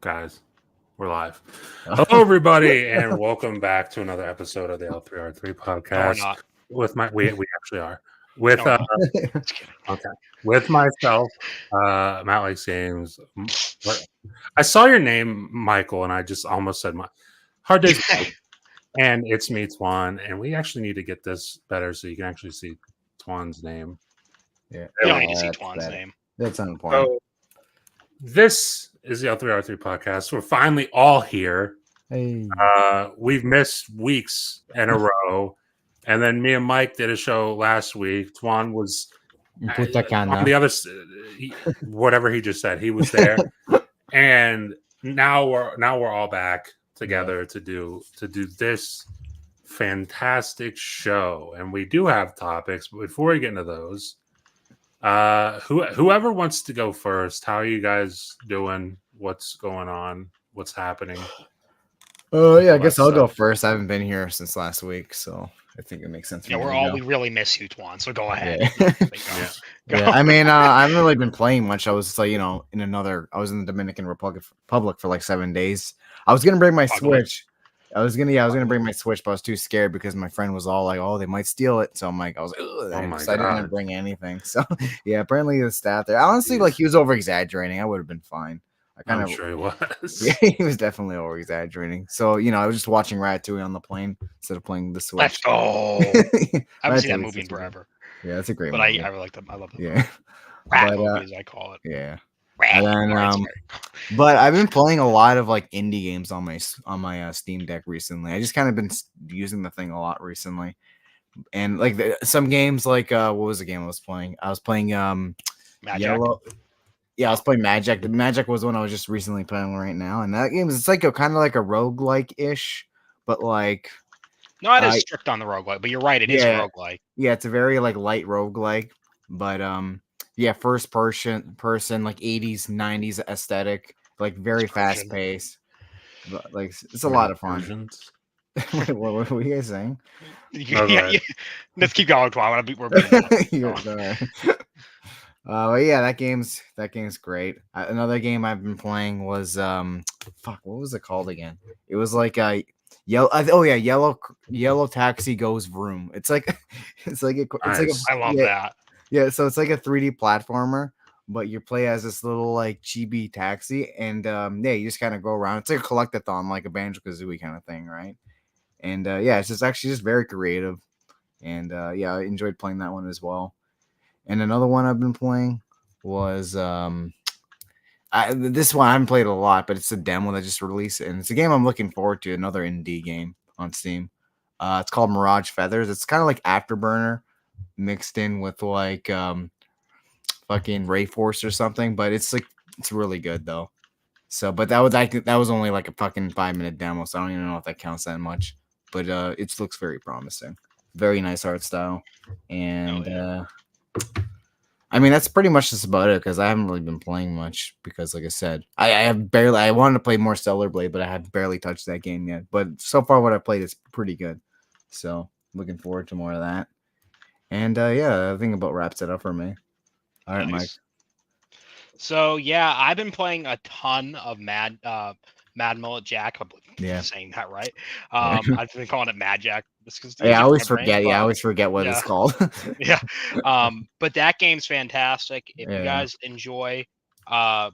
Guys, we're live. Hello, everybody, and welcome back to another episode of the L3R3 podcast. No, we're not. With my, we actually are with No, okay, with myself, Matt Likes Games. I saw your name, Michael, and I just almost said my hard days. And it's me, Twan, and we actually need to get this better so you can actually see Twan's name. Yeah, you don't need to see Twan's name. That's on point. So, this is the L3R3 podcast. We're finally all here. Hey. We've missed weeks in a row. And then me and Mike did a show last week. Twan was on the other, whatever he just said. He was there. And now we're all back together to do this fantastic show. And we do have topics, but before we get into those, whoever wants to go first, how are you guys doing? What's going on? What's happening? I guess I'll go first. I haven't been here since last week, so I think it makes sense. We really miss you, Twan. So go ahead. Yeah. I mean, I haven't really been playing much. I was like, I was in the Dominican Republic for like 7 days. I was gonna bring my Switch. I was gonna bring my Switch, but I was too scared because my friend was all like, "Oh, they might steal it." So I was like, so I didn't bring anything. So yeah, apparently the stat there. Honestly, like he was over exaggerating. I would have been fine. I'm sure he was. Yeah, he was definitely over exaggerating. So I was just watching Ratatouille on the plane instead of playing the Switch. Let's go. I haven't seen that movie in forever. Yeah, it's a great movie. But I really like them. I love them. Yeah. Rat movies, I call it. Yeah. And then, but I've been playing a lot of like indie games on my Steam Deck recently. I just kind of been using the thing a lot recently, and like some games like what was the game I was playing? I was playing Yellow. Yeah, I was playing Magic. The Magic was one I was just recently playing right now, and that game is like kind of like a roguelike ish, but like no, it is strict on the roguelike. But you're right, it is a roguelike. Yeah, it's a very like light roguelike, but yeah, first person, like 80s, 90s aesthetic, like very fast paced. But like it's a lot of fun. Wait, what were you guys saying? Yeah. Let's keep going, Twan. But yeah, that game's great. Another game I've been playing was what was it called again? It was like a yellow taxi goes vroom. It's like I love that. Yeah, so it's like a 3D platformer, but you play as this little like chibi taxi, and you just kind of go around. It's like a collectathon, like a Banjo-Kazooie kind of thing, right? And it's just very creative, and I enjoyed playing that one as well. And another one I've been playing was this one I haven't played a lot, but it's a demo that just released, and it's a game I'm looking forward to. Another indie game on Steam. It's called Mirage Feathers. It's kind of like Afterburner mixed in with like fucking Ray Force or something, but it's really good though. So, but that was only like a fucking 5-minute demo, so I don't even know if that counts that much. But it looks very promising. Very nice art style, and I mean that's pretty much just about it because I haven't really been playing much because, like I said, I wanted to play more Stellar Blade, but I have barely touched that game yet. But so far, what I played is pretty good. So, looking forward to more of that. And I think about wraps it up for me. All right, Mike. So I've been playing a ton of Mad Mullet Jack. I'm saying that right. I've been calling it Mad Jack. I always forget. I always forget what it's called. But that game's fantastic. If you guys enjoy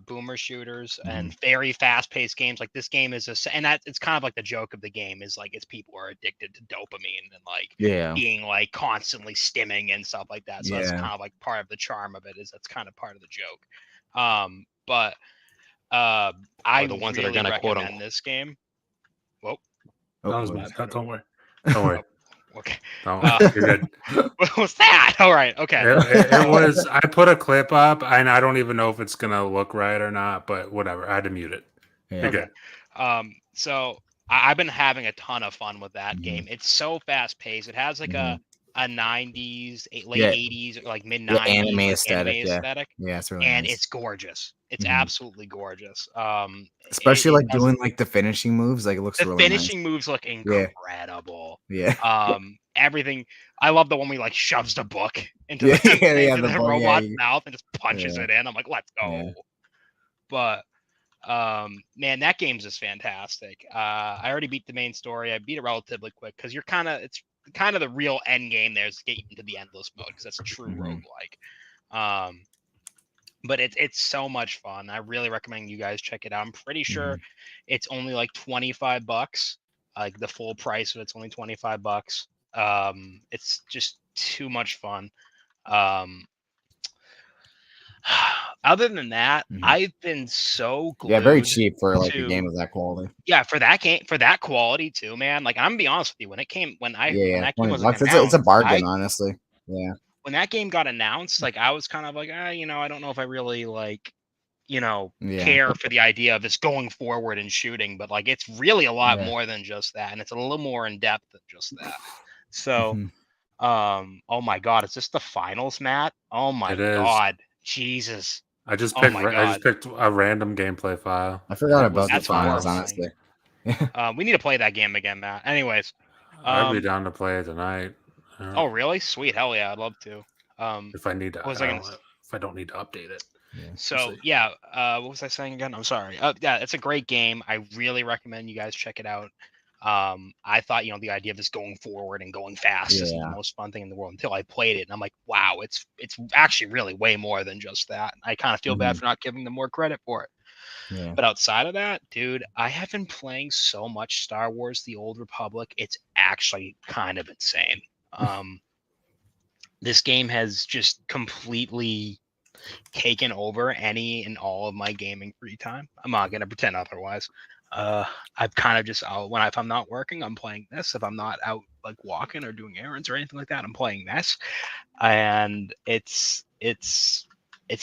boomer shooters and very fast-paced games, like this game is it's kind of like the joke of the game is like it's people are addicted to dopamine and like being like constantly stimming and stuff like that. So that's kind of like part of the charm of it. That's kind of part of the joke. But I the ones really that are going to quote on this game. Whoa, that was bad. Don't worry. Don't worry. Okay. You're good. What was that? All right. Okay. It was. I put a clip up, and I don't even know if it's gonna look right or not. But whatever. I had to mute it. Yeah. You're good. So I've been having a ton of fun with that game. It's so fast paced. It has like a 90s, late 80s, like mid 90s anime aesthetic. Yeah, it's really and nice. It's gorgeous. It's absolutely gorgeous. Especially like doing like the finishing moves, like it looks really nice. The finishing moves look incredible. Yeah. Everything. I love the one we like shoves the book into the robot's mouth and just punches it in. I'm like, let's go. Yeah. But Man, that game's just fantastic. I already beat the main story. I beat it relatively quick because it's kind of the real end game there is to get you into the endless mode because that's a true roguelike. But it's so much fun. I really recommend you guys check it out. I'm pretty sure it's only like $25. Like the full price of it's only $25. It's just too much fun. Other than that, I've been so glued very cheap for like a game of that quality. Yeah, for that quality too, man. Like I'm gonna be honest with you, when that game was announced, it's a bargain, honestly. Yeah. When that game got announced, like I was kind of like, I don't know if I really like, care for the idea of this going forward and shooting, but like it's really a lot more than just that, and it's a little more in depth than just that. So, oh my god, is this the finals, Matt? Oh my god, Jesus! I just picked a random gameplay file. I forgot about the finals, honestly. We need to play that game again, Matt. Anyways, I'd be down to play it tonight. Oh, really? Sweet. Hell yeah, I'd love to. If I need to, if I don't need to update it. Yeah. So what was I saying again? I'm sorry. Yeah, it's a great game. I really recommend you guys check it out. I thought, the idea of this going forward and going fast is the most fun thing in the world until I played it, and I'm like, wow, it's actually really way more than just that. I kind of feel bad for not giving them more credit for it. Yeah. But outside of that, dude, I have been playing so much Star Wars: The Old Republic. It's actually kind of insane. This game has just completely taken over any and all of my gaming free time. I'm not gonna pretend otherwise. I've kind of just if I'm not working, I'm playing this. If I'm not out like walking or doing errands or anything like that, I'm playing this. And it's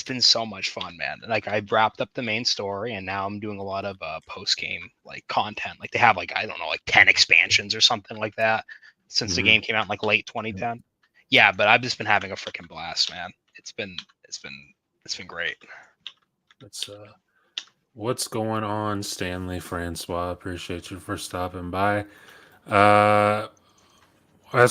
been so much fun, man. Like I wrapped up the main story, and now I'm doing a lot of post game like content. Like they have like 10 expansions or something like that since the game came out in like late 2010. Yeah, but I've just been having a freaking blast, man. It's been great. That's what's going on, Stanley Francois? Appreciate you for stopping by. As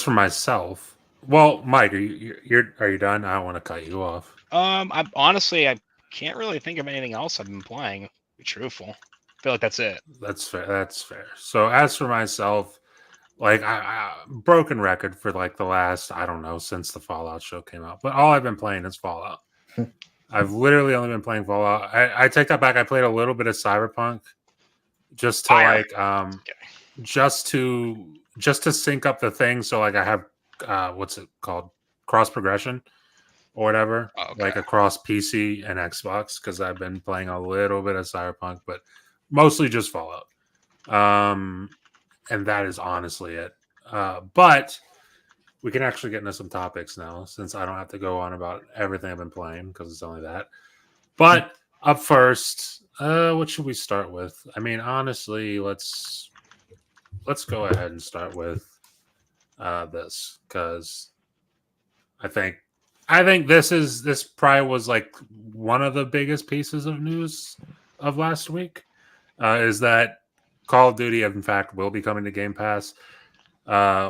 for myself, well, Mike, are you done? I don't want to cut you off. I can't really think of anything else I've been playing. To be truthful, I feel like that's it. That's fair. So as for myself, like I broken record for like the last, I don't know, since the Fallout show came out, but all I've been playing is Fallout. I've literally only been playing Fallout. I take that back. I played a little bit of Cyberpunk just to just to sync up the thing. So like I have what's it called? Cross progression or whatever, like across PC and Xbox, because I've been playing a little bit of Cyberpunk, but mostly just Fallout. And that is honestly it. But we can actually get into some topics now, since I don't have to go on about everything I've been playing, because it's only that. But up first, what should we start with? I mean, honestly, let's go ahead and start with this, because I think this probably was like one of the biggest pieces of news of last week, is that Call of Duty, in fact, will be coming to Game Pass,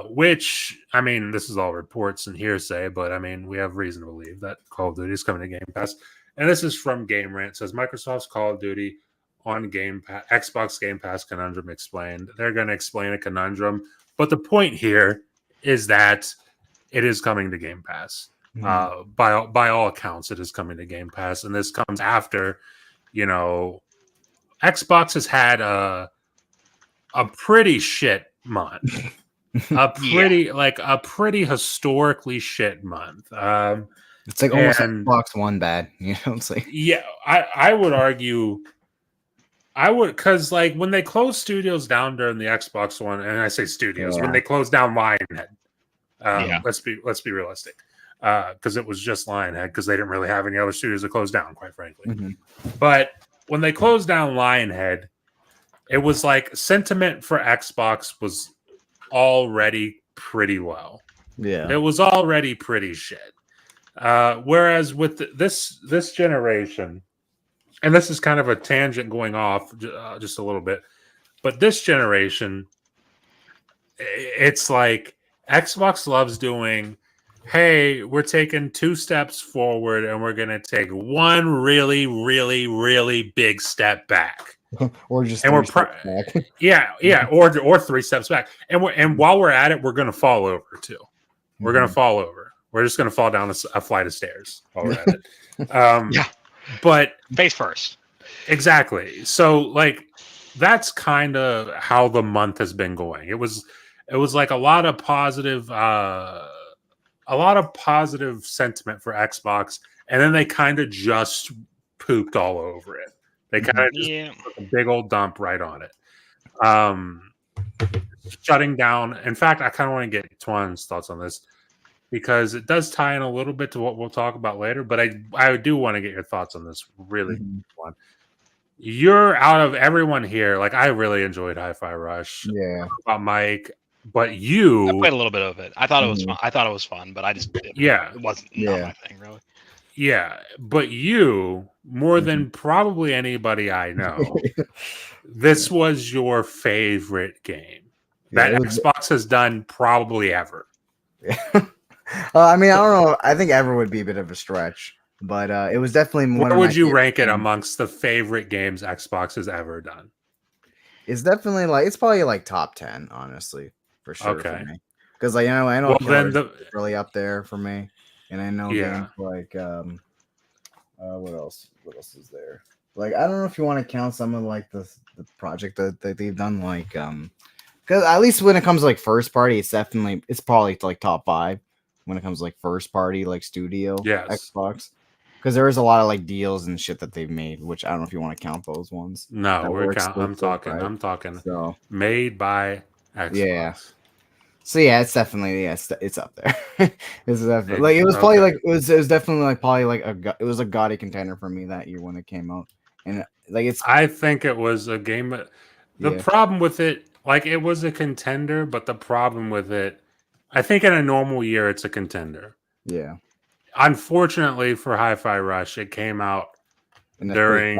which, I mean, this is all reports and hearsay, but I mean, we have reason to believe that Call of Duty is coming to Game Pass. And this is from Game Rant. It says Microsoft's Call of Duty on Game Pass, Xbox Game Pass conundrum explained. They're going to explain a conundrum, but the point here is that it is coming to Game Pass. By all accounts, it is coming to Game Pass, and this comes after, Xbox has had a pretty shit month, a pretty historically shit month. It's like almost Xbox One bad, It's like I would argue. Because like when they closed studios down during the Xbox One, and I say studios when they closed down Lionhead. Let's be realistic, because it was just Lionhead, because they didn't really have any other studios to close down, quite frankly. But when they closed down Lionhead, it was like sentiment for Xbox was already pretty low. Yeah, it was already pretty shit. Whereas with this generation, and this is kind of a tangent going off just a little bit, but this generation, it's like Xbox loves doing hey, we're taking 2 steps forward and we're going to take one really, really, really big step back. Or just and 3 we're steps back. yeah, or 3 steps back. And while we're at it, we're going to fall over too. We're going to fall over. We're just going to fall down a flight of stairs while we're at it. Yeah. But face first. Exactly. So like that's kind of how the month has been going. It was like a lot of positive sentiment for Xbox, and then they kind of just pooped all over it. They kind of just took a big old dump right on it. Shutting down. In fact, I kind of want to get Twan's thoughts on this because it does tie in a little bit to what we'll talk about later, but I do want to get your thoughts on this really one. You're out of everyone here. Like, I really enjoyed Hi-Fi Rush. Yeah. About Mike, but you... I played a little bit of it. I thought it was fun. I thought it was fun, but it wasn't not my thing, really. Yeah, but you, more than probably anybody I know, this was your favorite game that Xbox has done probably ever. I mean, I don't know. I think ever would be a bit of a stretch, but it was definitely one. Where would you rank it amongst the favorite games Xbox has ever done? It's definitely it's probably like top 10, honestly, for sure. Okay. For me. Because I know well, then really up there for me, and I know games like what else? What else is there? Like, I don't know if you want to count some of like the project that they've done, like because at least when it comes to like first party, it's probably like top 5 when it comes to like first party like studio Xbox. Because there is a lot of like deals and shit that they've made, which I don't know if you want to count those ones. No, I'm talking so made by Xbox. Yeah. So yeah, it's definitely it's up there. It's definitely like it was probably like it was definitely like probably like it was a gaudy contender for me that year when it came out, and like I think it was a game. The problem with it, like it was a contender, but the problem with it, I think in a normal year it's a contender. Yeah. Unfortunately for Hi-Fi Rush, it came out during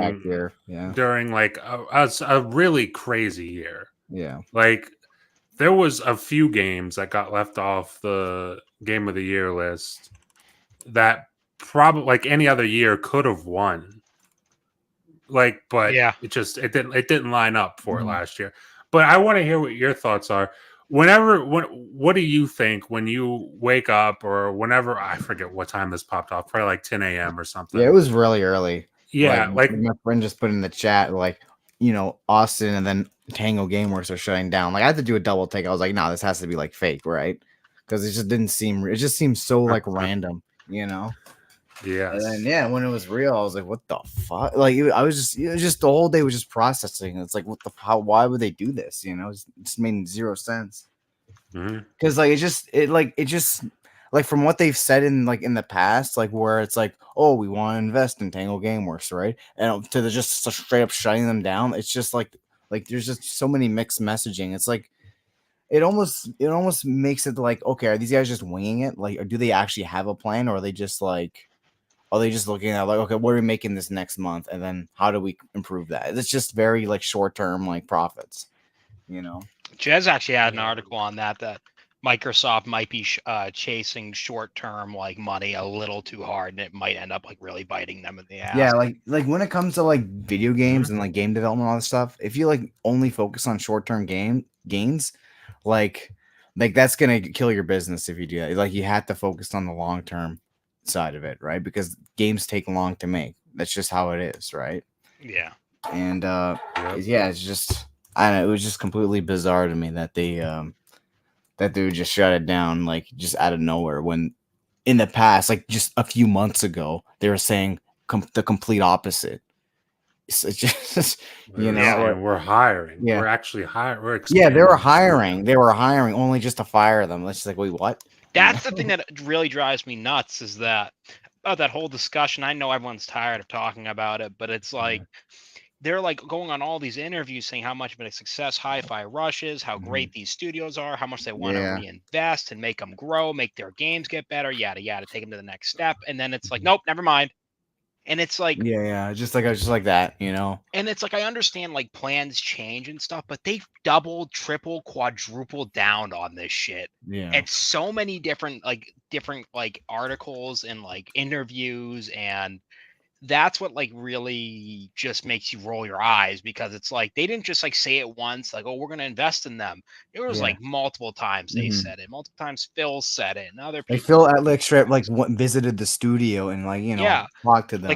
like a really crazy year. Yeah. Like there was a few games that got left off the Game of the Year list that probably like any other year could have won. Like, but it didn't line up for it last year. But I want to hear what your thoughts are. What do you think when you wake up or whenever, I forget what time this popped off, probably like 10 a.m. or something. Yeah, it was really early. Yeah, like my friend just put in the chat, like, Austin and then Tango Gameworks are shutting down. Like, I had to do a double take. I was like, nah, this has to be like fake, right? Because it just seemed so like random, Yeah. And then when it was real, I was like, what the fuck? Like, it was just the whole day was just processing. It's like, why would they do this? It just made zero sense. Because like it just like from what they've said in the past, like where it's like, oh, we want to invest in Tango Gameworks, right? And to just straight up shutting them down, it's just like there's just so many mixed messaging. It's like it almost makes it like, okay, are these guys just winging it? Like, or do they actually have a plan, or are they just looking at like, okay, what are we making this next month, and then how do we improve that? It's just very like short term like profits, Jez actually had an article on that Microsoft might be chasing short-term like money a little too hard, and it might end up like really biting them in the ass. Yeah, like when it comes to like video games and like game development and all this stuff, if you like only focus on short-term gains, like that's gonna kill your business if you do that. Like, you have to focus on the long-term side of it, right? Because games take long to make. That's just how it is, right? Yeah. And it's just, I don't know, it was just completely bizarre to me that they would just shut it down, like, just out of nowhere, when in the past, like just a few months ago, they were saying the complete opposite. It's just, we're hiring. Yeah. We're actually hiring. They were hiring. They were hiring only just to fire them. It's just like, wait, what? That's the thing that really drives me nuts, is that about that whole discussion. I know everyone's tired of talking about it, but it's like, they're like going on all these interviews saying how much of a success Hi-Fi Rush is, how great these studios are, how much they want to reinvest and make them grow, make their games get better, yada yada, take them to the next step. And then it's like, nope, never mind. And it's like, just like that, you know. And it's like, I understand like plans change and stuff, but they've doubled, triple, quadrupled down on this shit. Yeah. It's so many different articles and like interviews, and that's what like really just makes you roll your eyes, because it's like they didn't just like say it once, like, oh, we're gonna invest in them. It was like multiple times they said it, multiple times Phil said it, and other people. Like Phil at like straight like visited the studio and like, you know, talked to them.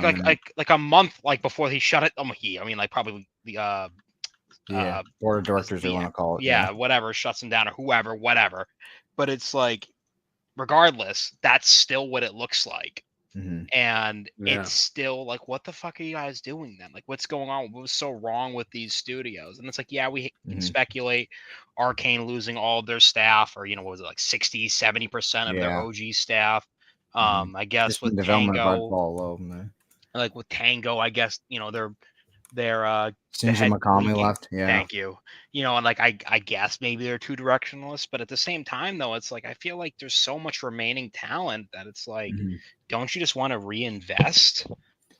Like a month like before he shut it. I mean, like probably the board of directors, they want to call it. Whatever, shuts him down, or whoever, whatever. But it's like, regardless, that's still what it looks like. And it's still like, what the fuck are you guys doing then? Like, what's going on? What was so wrong with these studios? And it's like, we can speculate Arcane losing all of their staff, or, what was it, like 60-70% of their OG staff. I guess just with Tango, like with Tango, I guess, they're Shinji Mikami left. Thank you. And like I guess maybe they're two directionalists, but at the same time though, it's like I feel like there's so much remaining talent that it's like, don't you just want to reinvest?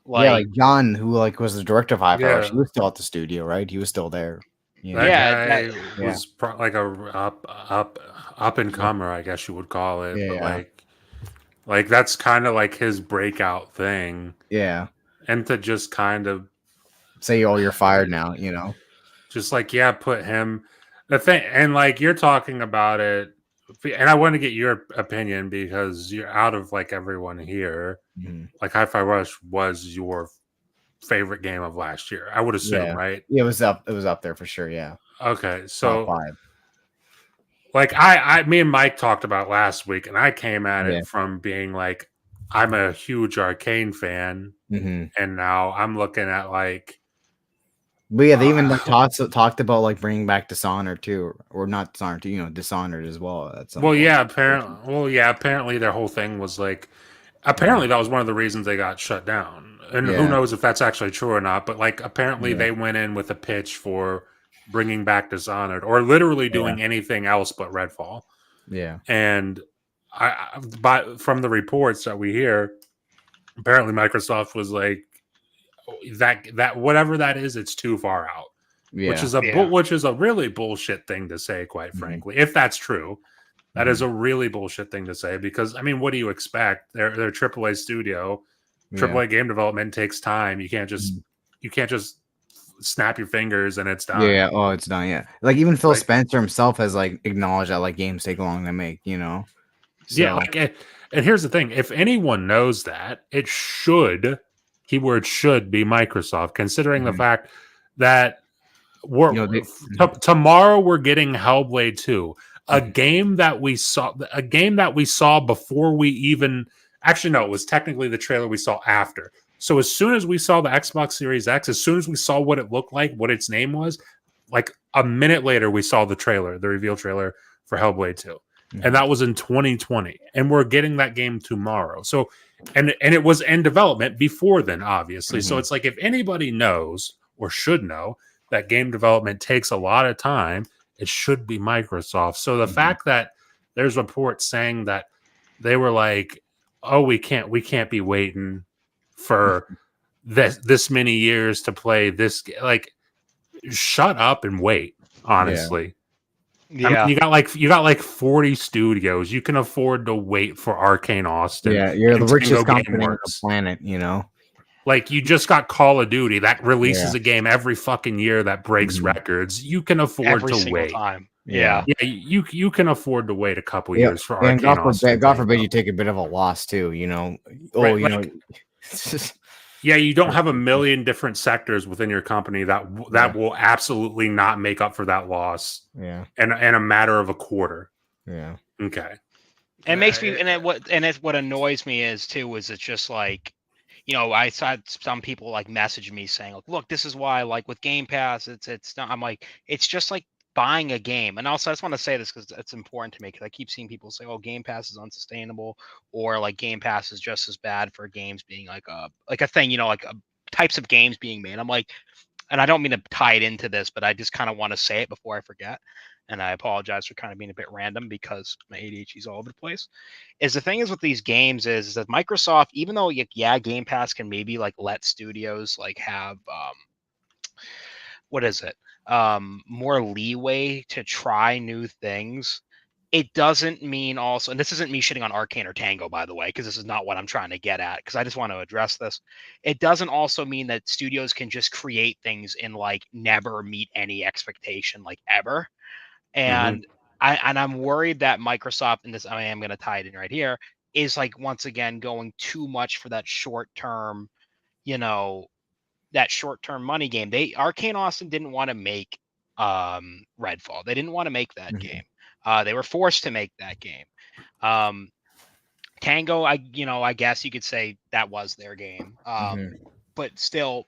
Like John, who like was the director of Hi-Fi, he was still at the studio, right? He was still there. That guy was like a up and comer, I guess you would call it. But like that's kind of like his breakout thing. Yeah. And to just kind of say, oh, you're fired now, just like, put him the thing. And like, you're talking about it, and I want to get your opinion because you're out of like everyone here. Like Hi-Fi Rush was your favorite game of last year, I would assume, right? Yeah, it was up there for sure. Yeah. Okay. So top 5. Like me and Mike talked about last week, and I came at it from being like, I'm a huge Arcane fan, and now I'm looking at like, but they even talked about like bringing back Dishonored too, or not Dishonored, Dishonored as well. Apparently their whole thing was like, apparently that was one of the reasons they got shut down, and who knows if that's actually true or not. But like, apparently they went in with a pitch for bringing back Dishonored, or literally doing anything else but Redfall. Yeah, and from the reports that we hear, apparently Microsoft was like, that whatever that is, it's too far out, which is a really bullshit thing to say, quite frankly. If that's true, that is a really bullshit thing to say, because I mean, what do you expect? They're AAA studio. AAA game development takes time. You can't just snap your fingers and it's done. It's done. Like even Phil Spencer himself has like acknowledged that like games take long to make, so. And here's the thing, if anyone knows that, it should be Microsoft, considering the fact that tomorrow we're getting Hellblade 2, a game that we saw before we even, actually no, it was technically the trailer we saw after. So as soon as we saw the Xbox Series X, as soon as we saw what it looked like, what its name was, like a minute later we saw the reveal trailer for Hellblade 2. And that was in 2020, and we're getting that game tomorrow. So, and it was in development before then, obviously. So it's like, if anybody knows or should know that game development takes a lot of time, it should be Microsoft. So the fact that there's reports saying that they were like, oh, we can't be waiting for this many years to play this, like, shut up and wait, honestly. I mean, you got like 40 studios. You can afford to wait for Arcane Austin. Yeah, you're the richest company on the planet, Like, you just got Call of Duty that releases a game every fucking year that breaks records. You can afford to wait. Time. You can afford to wait a couple years for Arcane Austin. God forbid you take a bit of a loss too, you don't have a million different sectors within your company that will absolutely not make up for that loss. Yeah. And a matter of a quarter. Yeah. Okay. And it makes me, what annoys me is it's just like, I saw some people like message me saying, look, this is why, like with Game Pass, it's not, I'm like, it's just like buying a game. And also I just want to say this because it's important to me, because I keep seeing people say, oh, Game Pass is unsustainable, or like Game Pass is just as bad for games being like a thing, like types of games being made. I'm like, and I don't mean to tie it into this, but I just kind of want to say it before I forget. And I apologize for kind of being a bit random because my ADHD is all over the place. Is the thing is with these games is that Microsoft, even though Game Pass can maybe like let studios like have what is it? More leeway to try new things. It doesn't mean also, and this isn't me shitting on Arcane or Tango, by the way, because this is not what I'm trying to get at, because I just want to address this. It doesn't also mean that studios can just create things and like never meet any expectation, like ever. And I'm worried that Microsoft, and this I am going to tie it in right here, is like once again going too much for that short term, that short-term money game. Arcane Austin didn't want to make Redfall. They didn't want to make that game. They were forced to make that game. Tango, I guess you could say that was their game. But still,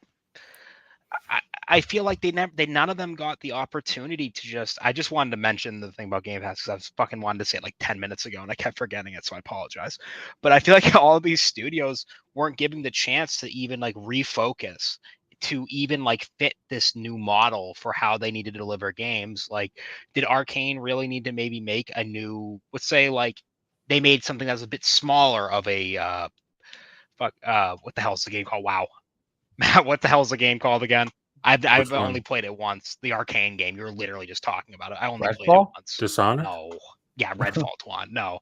I feel like none of them got the opportunity to just. I just wanted to mention the thing about Game Pass because I was fucking wanted to say it like 10 minutes ago and I kept forgetting it, so I apologize. But I feel like all of these studios weren't given the chance to even like refocus, to even like fit this new model for how they need to deliver games. Like, did Arcane really need to maybe make a new? Let's say like they made something that was a bit smaller of a what the hell is the game called? Wow. Matt, what the hell is the game called again? I've only played it once. The Arcane game. You were literally just talking about it. I only played it once. Dishonored? No. Yeah, Redfall, Twan. No.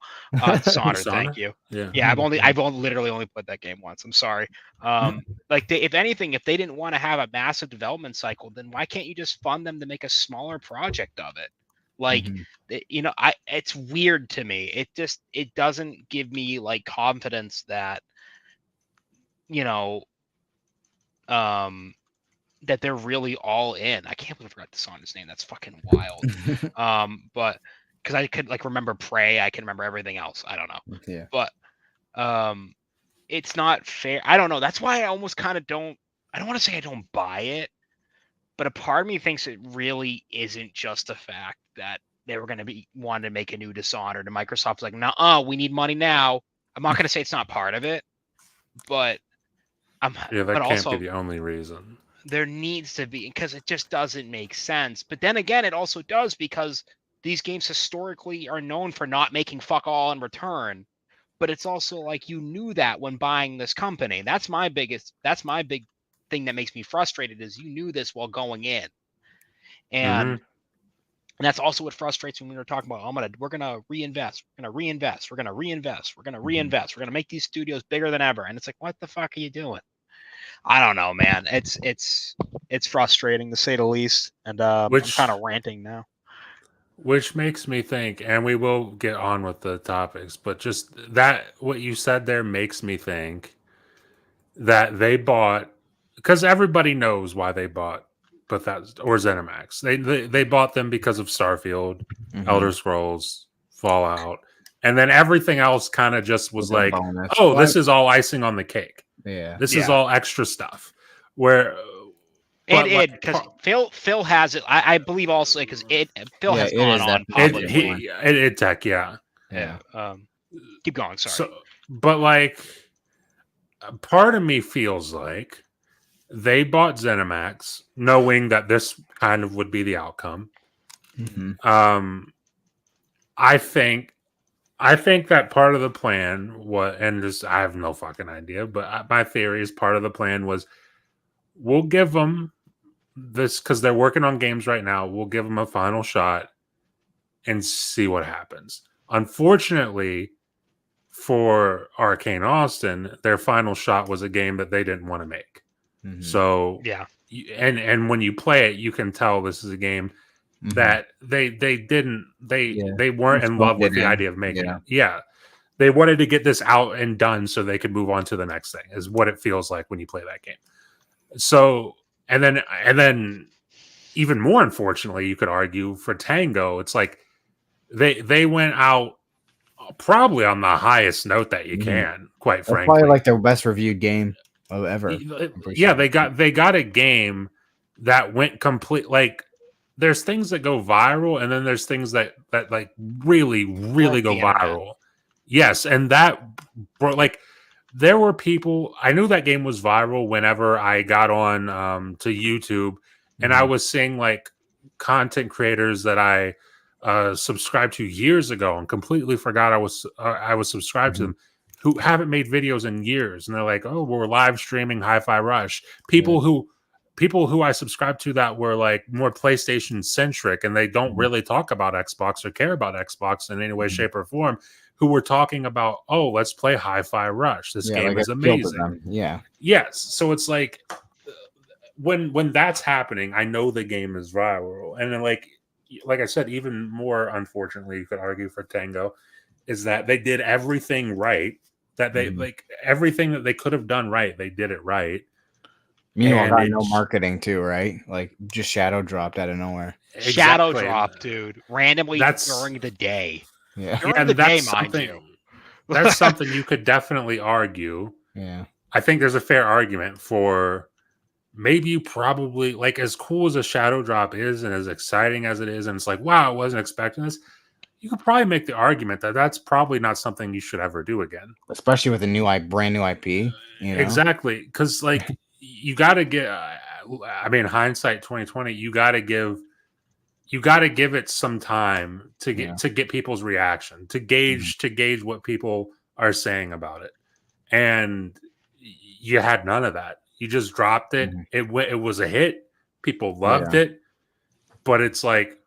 Dishonored, thank you. Yeah. I've literally only played that game once. I'm sorry. If anything, if they didn't want to have a massive development cycle, then why can't you just fund them to make a smaller project of it? Like, it's weird to me. It doesn't give me like confidence that, that they're really all in. I can't believe I forgot Dishonored's name. That's fucking wild. But because I could like remember Prey, I can remember everything else. I don't know. Yeah. But it's not fair. I don't know. That's why I almost kind of don't. I don't want to say I don't buy it, but a part of me thinks it really isn't just the fact that they were going to be wanting to make a new Dishonored, and Microsoft's like, "No, we need money now." I'm not going to say it's not part of it, but that but can't also, be the only reason. There needs to be, because it just doesn't make sense. But then again, it also does, because these games historically are known for not making fuck all in return. But it's also like you knew that when buying this company. That's my big thing that makes me frustrated, is you knew this while going in. And that's also what frustrates me when we're talking about, we're gonna reinvest, we're gonna make these studios bigger than ever. And it's like, what the fuck are you doing? I don't know, man. It's frustrating to say the least, and I'm kind of ranting now. Which makes me think, and we will get on with the topics, but just that what you said there makes me think that they bought, because everybody knows why they bought Bethesda or ZeniMax. They bought them because of Starfield, Elder Scrolls, Fallout, and then everything else kind of just was like, oh, this is all icing on the cake. Yeah, this is all extra stuff. Where because Phil has it, I believe also because Phil has gone on publicly. Tech, yeah. Keep going. Sorry. But like, part of me feels like they bought ZeniMax knowing that this kind of would be the outcome. I think that part of the plan was, and I have no fucking idea, but my theory is part of the plan was, we'll give them this because they're working on games right now. We'll give them a final shot and see what happens. Unfortunately for Arcane Austin, their final shot was a game that they didn't want to make. So yeah, and when you play it, you can tell this is a game that they weren't in love with the idea of making it. Yeah. They wanted to get this out and done so they could move on to the next thing, is what it feels like when you play that game. So, and then even more unfortunately, you could argue for Tango, it's like they went out probably on the highest note that you can, quite frankly. Probably like their best reviewed game ever. Yeah, they got a game that went complete. Like, there's things that go viral, and then there's things that like really go viral. Yes, and that like, there were people. I knew that game was viral whenever I got on to YouTube and I was seeing like content creators that I subscribed to years ago and completely forgot I was subscribed to them, who haven't made videos in years, and they're like, "Oh, we're live streaming Hi-Fi Rush." People who I subscribe to that were like more PlayStation centric, and they don't really talk about Xbox or care about Xbox in any way, shape, or form, who were talking about, "Oh, let's play Hi-Fi Rush. This game is amazing." Yes. So it's like when that's happening, I know the game is viral. And then like I said, even more unfortunately, you could argue for Tango, is that they did everything right. That they like everything that they could have done right, they did it right. Meanwhile, got no marketing too, right? Like just shadow dropped out of nowhere. Exactly. Shadow drop, dude, randomly during the day. Yeah, during the day, mind you. That's something you could definitely argue. Yeah, I think there's a fair argument for maybe you probably like, as cool as a shadow drop is and as exciting as it is, and it's like, wow, I wasn't expecting this. You could probably make the argument that that's probably not something you should ever do again, especially with a brand new IP. You know? Exactly, because like you got to get. I mean, hindsight 2020, you got to give it some time to get people's reaction, to gauge what people are saying about it, and you had none of that. You just dropped it. It was a hit. People loved it, but it's like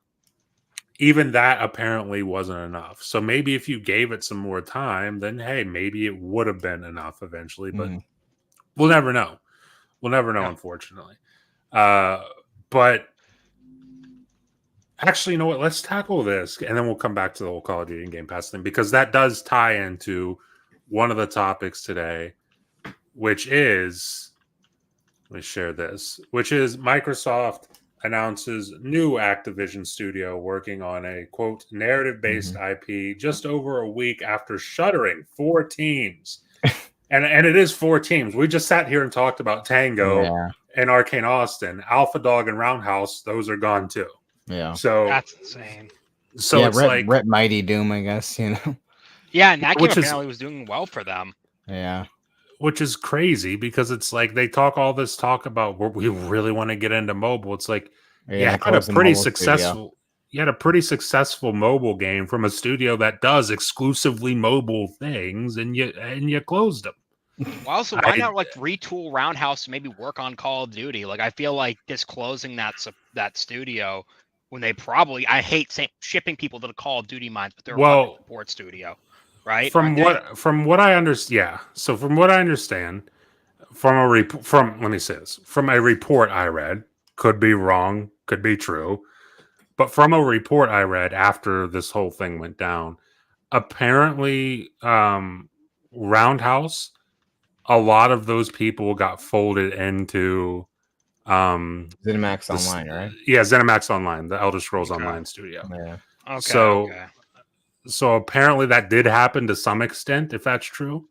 even that apparently wasn't enough. So maybe if you gave it some more time, then hey, maybe it would have been enough eventually. But we'll never know. We'll never know, unfortunately. But actually, you know what? Let's tackle this, and then we'll come back to the whole Call of Duty and Game Pass thing, because that does tie into one of the topics today, which is, let me share this, which is Microsoft announces new Activision studio working on a, quote, narrative-based IP just over a week after shuttering 4 teams. and it is 4 teams. We just sat here and talked about Tango and Arcane Austin. Alpha Dog and Roundhouse, those are gone too. Yeah. So that's insane. So it's like Rip Mighty Doom, I guess, you know. Yeah, and that game apparently was doing well for them. Yeah. Which is crazy, because it's like they talk all this talk about we really want to get into mobile. It's like you had a pretty successful mobile game from a studio that does exclusively mobile things, and you closed them. Well, also, why not like retool Roundhouse to maybe work on Call of Duty? Like, I feel like disclosing that studio when they probably, I hate shipping people to the Call of Duty mines, but they're a support studio, right? From what I understand, yeah. So from what I understand, from a report I read, could be wrong, could be true, but from a report I read after this whole thing went down, apparently Roundhouse, a lot of those people got folded into ZeniMax Online, right? Yeah, ZeniMax Online, the Elder Scrolls Online studio. Yeah. Okay. So apparently that did happen to some extent, if that's true.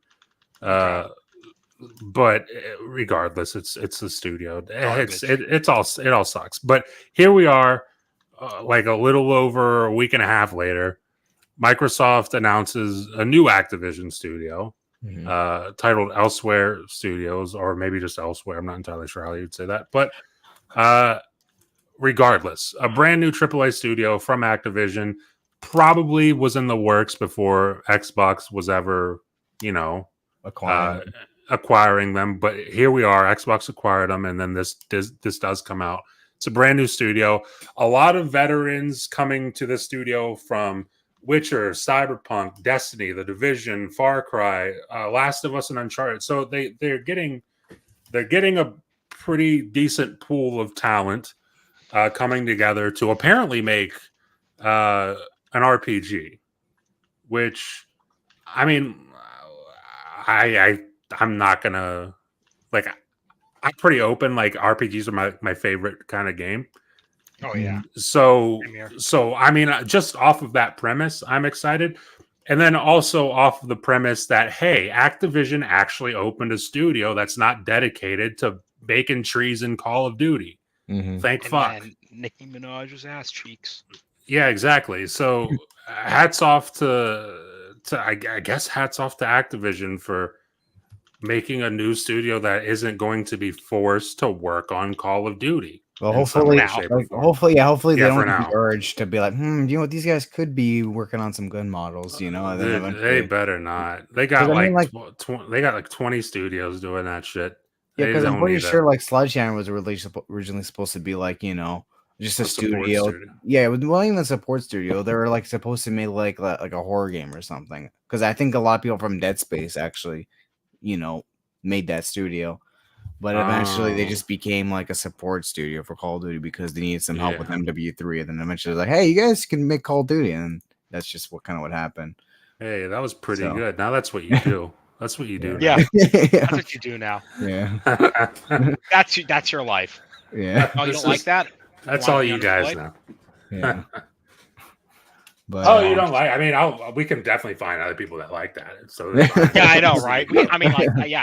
But regardless, it's the studio. It all sucks. But here we are, like a little over a week and a half later, Microsoft announces a new Activision studio, titled Elsewhere Studios, or maybe just Elsewhere. I'm not entirely sure how you'd say that. But regardless, a brand new AAA studio from Activision, probably was in the works before Xbox was ever, acquiring them. But here we are, Xbox acquired them, and then this does come out. It's a brand new studio. A lot of veterans coming to the studio from Witcher, Cyberpunk, Destiny, The Division, Far Cry, Last of Us, and Uncharted. So they're getting a pretty decent pool of talent coming together to apparently make an RPG. Which, I mean, I'm not gonna like. I'm pretty open. Like, RPGs are my favorite kind of game. Oh yeah. So I mean, just off of that premise, I'm excited. And then also off of the premise that, hey, Activision actually opened a studio that's not dedicated to making trees in Call of Duty. Thank fuck. Nicki Minaj's ass cheeks. Yeah, exactly. So hats off to I guess hats off to Activision for making a new studio that isn't going to be forced to work on Call of Duty. Well, hopefully, hopefully they don't get the now. urge to be like, you know what, these guys could be working on some good models, you know. And then eventually, they better not. They got they got like 20 studios doing that shit. Yeah, because I'm pretty sure like Sledgehammer was originally supposed to be like, you know, just a studio. Yeah, it wasn't even a support studio. They were like supposed to make like a horror game or something. Because I think a lot of people from Dead Space actually, you know, made that studio. But eventually they just became like a support studio for Call of Duty because they needed some help with MW3. And then eventually like, hey, you guys can make Call of Duty. And that's just what happened. Hey, that was pretty good. Now that's what you do. That's what you do. Yeah. That's what you do now. Yeah. That's your life. Yeah. Oh, you don't like that? That's all you guys know. Yeah. But, you don't like? I mean, we can definitely find other people that like that. So yeah, I know, right? I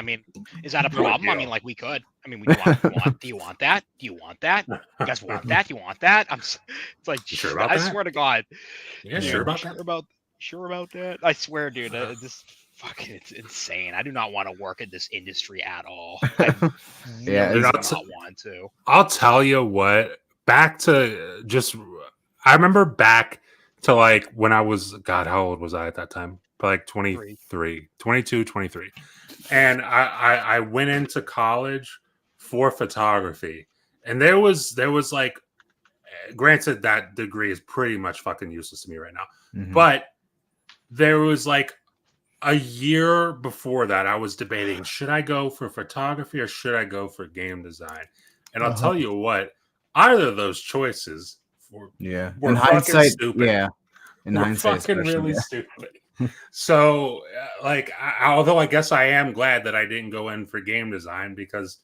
mean, is that a problem? I mean, like we could. I mean, do you want that? Do you want that? You guys want that? Do you want that? It's like, sure about I that? swear to God. Yeah, sure about that. Sure about that? I swear, dude. This fucking it's insane. I do not want to work in this industry at all. I do not want to. I'll tell you what. Back to I remember back to like when I was, God, how old was I at that time? Like 22, 23. And I went into college for photography. And there was like, granted that degree is pretty much fucking useless to me right now. Mm-hmm. But there was like a year before that, I was debating, should I go for photography or should I go for game design? And I'll tell you what, either of those choices were in hindsight, stupid. In hindsight, fucking really stupid. So, like, although I guess I am glad that I didn't go in for game design because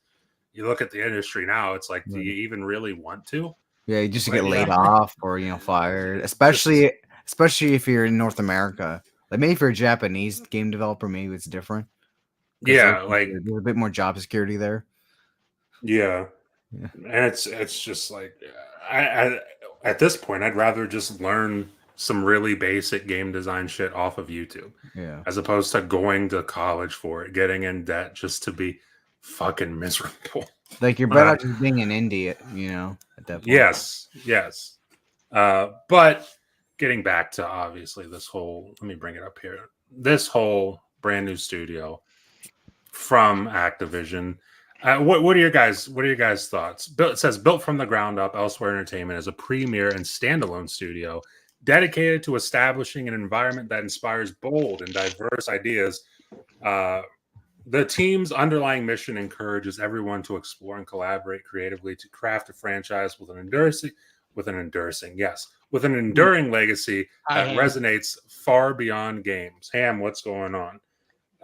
you look at the industry now, it's like, do you even really want to? Yeah, you just get laid off or fired, especially if you're in North America. Like maybe if you're a Japanese game developer, maybe it's different. Yeah, like there's a bit more job security there. Yeah. And it's just like I at this point I'd rather just learn some really basic game design shit off of YouTube. Yeah. As opposed to going to college for it, getting in debt just to be fucking miserable. Like you're better just being an indie, at that point. Yes. But getting back to obviously this whole, let me bring it up here. This whole brand new studio from Activision. What are your guys' thoughts? It says built from the ground up, Elsewhere Entertainment is a premier and standalone studio dedicated to establishing an environment that inspires bold and diverse ideas. The team's underlying mission encourages everyone to explore and collaborate creatively to craft a franchise with an enduring legacy that resonates far beyond games. Ham, what's going on?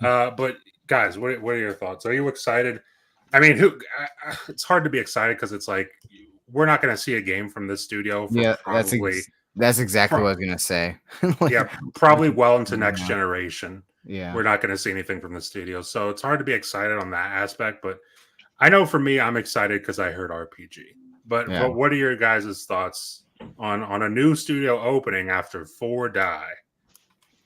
But guys, what are your thoughts? Are you excited? I mean, it's hard to be excited because it's like we're not going to see a game from this studio. That's exactly what I was going to say. Probably well into next generation. Yeah, we're not going to see anything from the studio, so it's hard to be excited on that aspect. But I know for me, I'm excited because I heard RPG. But what are your guys' thoughts on a new studio opening after 4 die?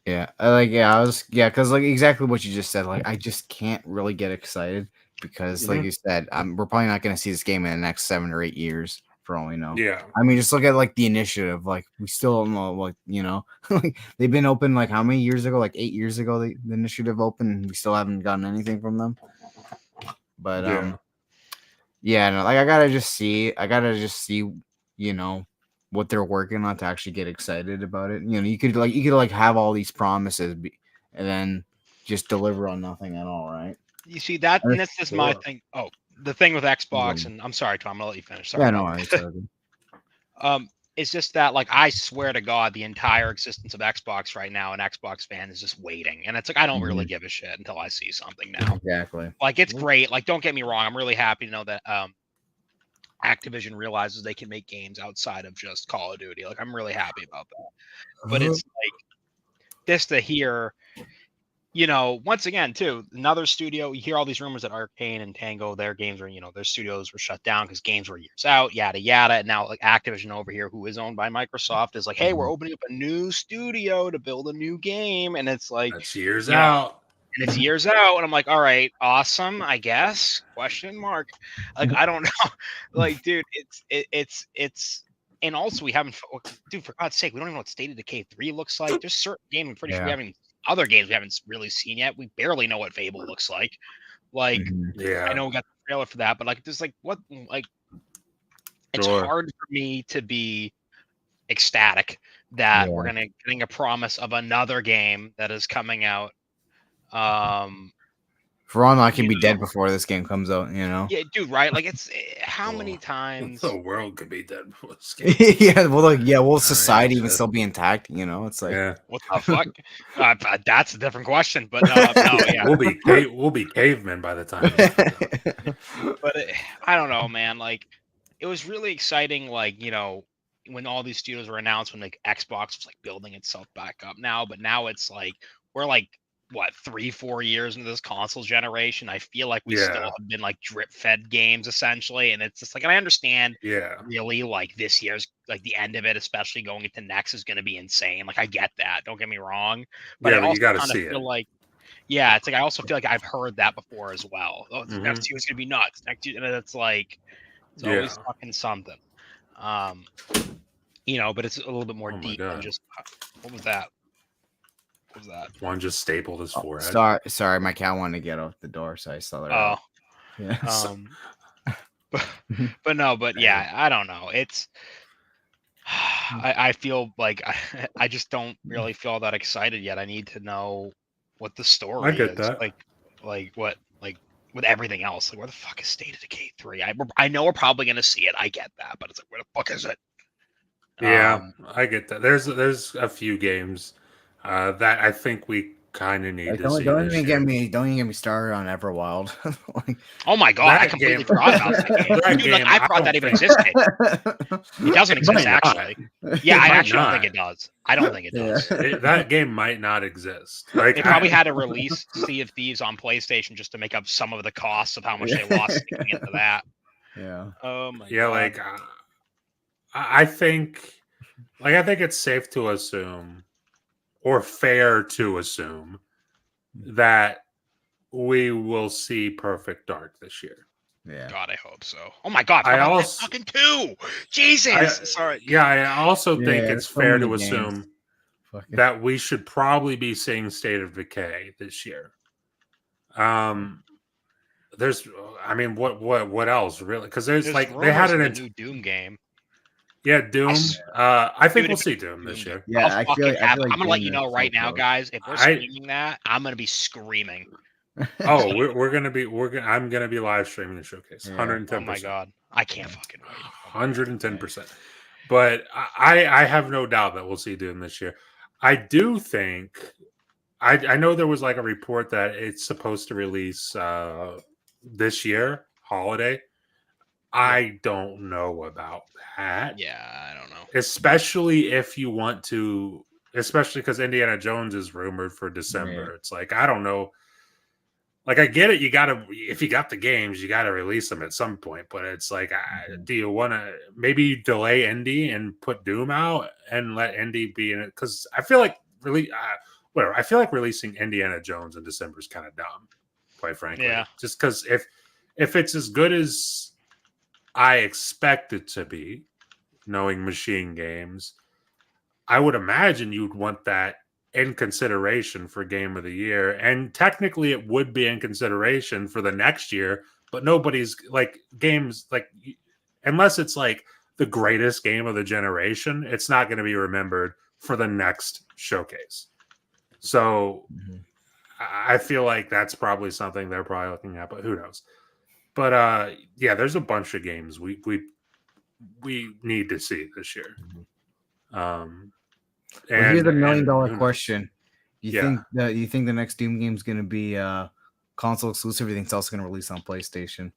Because like exactly what you just said. Like I just can't really get excited because, like you said, we're probably not going to see this game in the next 7 or 8 years, for all we know. Yeah, I mean, just look at like the initiative. Like we still don't know. Like like they've been open like how many years ago? Like 8 years ago, the initiative opened. And we still haven't gotten anything from them. But no, like I gotta just see. What they're working on to actually get excited about it. You could have all these promises and then just deliver on nothing at all, right? You see that, and that's just my thing. Oh, the thing with Xbox, and I'm sorry, Tom, I'm gonna let you finish. Sorry. Yeah, no, it's just that, like, I swear to God, the entire existence of Xbox right now, an Xbox fan is just waiting, and it's like I don't really give a shit until I see something now. Exactly. Like it's great. Like, don't get me wrong, I'm really happy to know that Activision realizes they can make games outside of just Call of Duty. Like, I'm really happy about that. But it's like this to hear, once again, too, another studio, you hear all these rumors that Arcane and Tango, their games were, their studios were shut down because games were years out, yada, yada. And now, like, Activision over here, who is owned by Microsoft, is like, hey, we're opening up a new studio to build a new game. And it's like, that's years out. And it's years out, and I'm like, all right, awesome, I guess. Question mark. Like, I don't know. Like, dude, it's and also we haven't, dude, for God's sake, we don't even know what State of Decay 3 looks like. There's certain games I'm pretty sure we haven't, other games we haven't really seen yet. We barely know what Fable looks like. Like, I know we got the trailer for that, but like, there's like, what, like, it's hard for me to be ecstatic that we're getting a promise of another game that is coming out. For all I can be dead before this game comes out, you know? Yeah, dude, right? Like, it's how many times the world could be dead before this game. Yeah, well, like, will society even still be intact? You know, it's like, what the fuck? That's a different question, but no, yeah, we'll be cavemen by the time. But I don't know, man. Like, it was really exciting. Like, you know, when all these studios were announced, when like Xbox was like building itself back up now, but now it's like we're like what 3-4 years into this console generation. I feel like we still have been like drip fed games essentially, and it's just like, and I understand really like this year's like the end of it, especially going into next, is going to be insane. Like, I get that, don't get me wrong, but I also you got to see it. like, it's like I also feel like I've heard that before as well. Oh, next year is gonna be nuts. Next year, and it's like it's always fucking something. You know, but it's a little bit more deep than just what was that? What was that? One just stapled his forehead. Sorry, my cat wanted to get out the door, so I saw that. Oh, yeah. But yeah, I don't know. It's I feel like I just don't really feel that excited yet. I need to know what the story I get is. that. Like what, like with everything else. Like, where the fuck is State of Decay 3? I know we're probably gonna see it. I get that, but it's like, where the fuck is it? Yeah, I get that. There's a few games that I think we kind of need to see. Don't even get me started on Everwild. Like, oh my god, I completely forgot about that game. Dude, I forgot that even existed. It doesn't exist actually. Yeah, I actually don't think it does. I don't think it does. That game might not exist. Like, they probably had to release Sea of Thieves on PlayStation just to make up some of the costs of how much they lost getting into that. Yeah. Oh my god. Like I think it's safe to assume, or fair to assume, that we will see Perfect Dark this year. Yeah. God, I hope so. Oh my god, I also fucking 2. Jesus. Sorry. Yeah, I also think it's fair to assume that we should probably be seeing State of Decay this year. There's, I mean, what else really? Because there's like they had a new Doom game. Yeah, Doom. I think we'll see Doom this year. Yeah, I feel like I'm gonna let you know right now, guys. If we're streaming that, I'm gonna be screaming. Oh, I'm gonna be live streaming the showcase. 110%. Oh my god, I can't fucking wait. 110%. But I have no doubt that we'll see Doom this year. I do think. I know there was like a report that it's supposed to release this year, holiday. I don't know about that. Yeah, I don't know. Especially if you want to, especially because Indiana Jones is rumored for December. It's like, I don't know. Like, I get it. If you got the games, you got to release them at some point. But it's like, do you want to maybe delay Indy and put Doom out and let Indy be in it? Because I feel like I feel like releasing Indiana Jones in December is kind of dumb, quite frankly. Yeah. Just because if it's as good as I expect it to be, knowing Machine Games, I would imagine you'd want that in consideration for Game of the Year. And technically it would be in consideration for the next year, but nobody's like games, like, unless it's like the greatest game of the generation, it's not going to be remembered for the next showcase. So I feel like that's probably something they're probably looking at, but who knows? But yeah, there's a bunch of games we need to see this year. And here's the $1 million question: you think the next Doom game is going to be console exclusive? Or you think it's also going to release on PlayStation?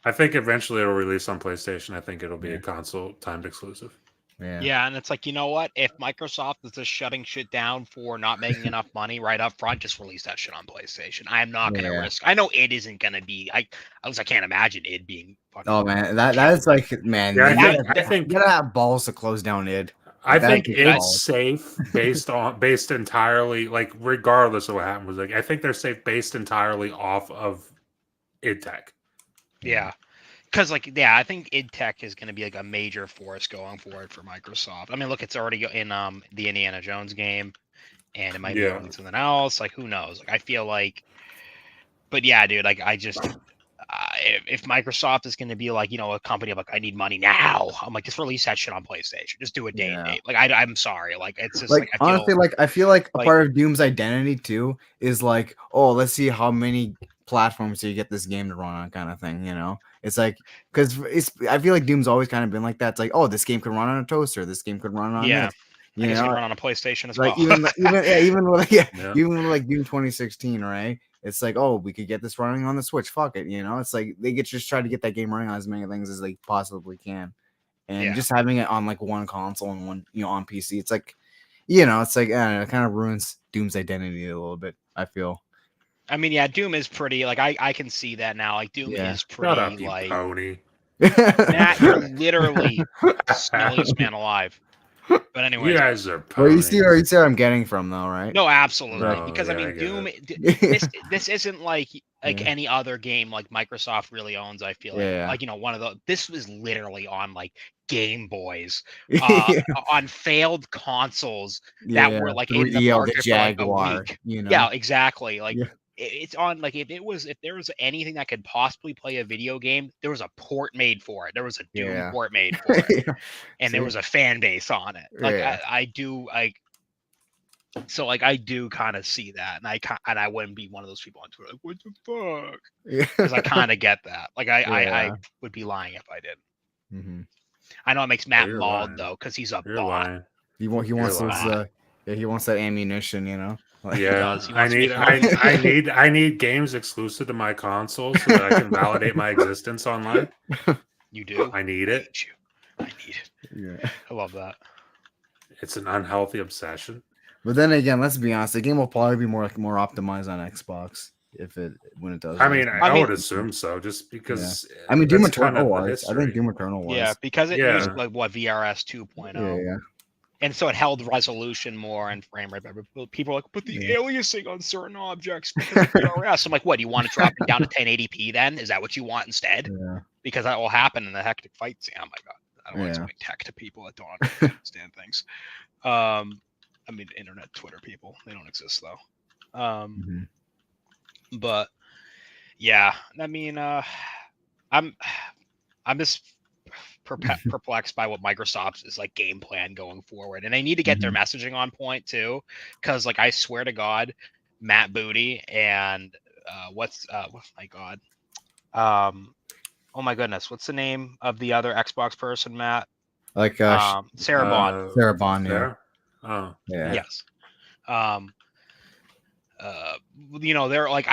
I think eventually it'll release on PlayStation. I think it'll be a console timed exclusive. Yeah, and it's like, you know what? If Microsoft is just shutting shit down for not making enough money right up front, just release that shit on PlayStation. I am not going to risk. I know it isn't going to be. At least I can't imagine it being. Oh man, that is like, man. Yeah, I think you gotta have balls to close down id. I think it's safe based entirely, like, regardless of what happens. Like, I think they're safe based entirely off of id Tech. Yeah. Because, like, yeah, I think id Tech is going to be like a major force going forward for Microsoft. I mean, look, it's already in the Indiana Jones game, and it might be on something else. Like, who knows? Like, I feel like, but yeah, dude, like, I just, if Microsoft is going to be like, a company of like, I need money now, I'm like, just release that shit on PlayStation. Just do a day and date. Like, I'm sorry. Like, it's just like, I feel like a part of Doom's identity too is like, oh, let's see how many platforms do you get this game to run on, kind of thing. It's like, because I feel like Doom's always kind of been like that. It's like, oh, this game could run on a toaster. This game could run on this. I guess it could run on a PlayStation as like, well. even with like Doom 2016, right? It's like, oh, we could get this running on the Switch. Fuck it, It's like they just try to get that game running on as many things as they possibly can, and just having it on like one console and one, on PC. It's like, it's like, it kind of ruins Doom's identity a little bit, I feel. I mean, yeah, Doom is pretty. Like, I can see that now. Like, Doom is pretty. Shut up, you pony. Matt, you're literally the smelliest man alive. But anyway, you guys are ponies. Well, you see where I'm getting from, though, right? No, absolutely. Because I mean, Doom. This isn't like any other game like Microsoft really owns. I feel like one of the. This was literally on like Game Boys, on failed consoles that were like in the market for like a week. Yeah, exactly. Like. It's on, like, if there was anything that could possibly play a video game, there was a port made for it. There was a Doom port made for it, and there was a fan base on it. Like, I do kind of see that, and I wouldn't be one of those people on Twitter like, what the fuck? Because I kind of get that. Like, I would be lying if I didn't. Mm-hmm. I know it makes Matt bald though, because he's a bot. He wants those. He wants that ammunition, Like, I need games exclusive to my console so that I can validate my existence online. You do? I need it. I need it. Yeah. I love that. It's an unhealthy obsession. But then again, let's be honest, the game will probably be more optimized on Xbox when it does. I mean, I would assume so, just because. Yeah. I mean, Doom Eternal was. I think Doom Eternal was. Yeah, because it used like VRS 2.0. Yeah. And so it held resolution more and frame rate better. People are like, but the aliasing on certain objects because of VRS. I'm like, what? Do you want to drop it down to 1080p then? Is that what you want instead? Yeah. Because that will happen in the hectic fight scene. Oh my god. I don't want to explain tech to people that don't understand things. I mean, internet, Twitter people. They don't exist though. But yeah, I mean, I'm just perplexed by what Microsoft's is like game plan going forward, and they need to get their messaging on point too, because like I swear to God, Matt Booty and oh my goodness, what's the name of the other Xbox person, Matt? Like Sarah Bond. Sarah Bond, yeah. Oh yeah. Yes.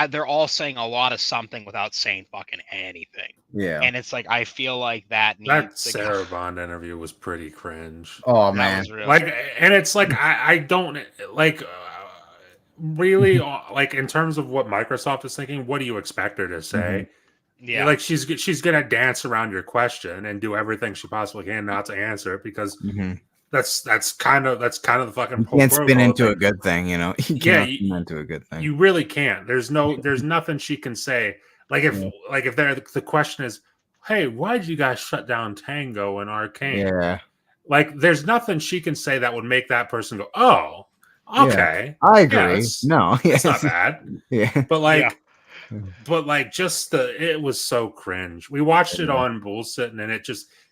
They're all saying a lot of something without saying fucking anything. Yeah. And it's like, I feel like that Sarah Bond interview was pretty cringe. Oh man. Like, and it's like, I don't like really like in terms of what Microsoft is thinking, what do you expect her to say? Yeah. Like she's going to dance around your question and do everything she possibly can not to answer it because that's kind of the fucking. You can't spin into a good thing, You can't spin into a good thing. You really can't. There's nothing she can say. Like if the question is, hey, why did you guys shut down Tango and Arcane? Yeah. Like there's nothing she can say that would make that person go, oh, okay. Yeah, I agree. No, it's not bad. Yeah. But like it was so cringe. We watched it on Bullshit and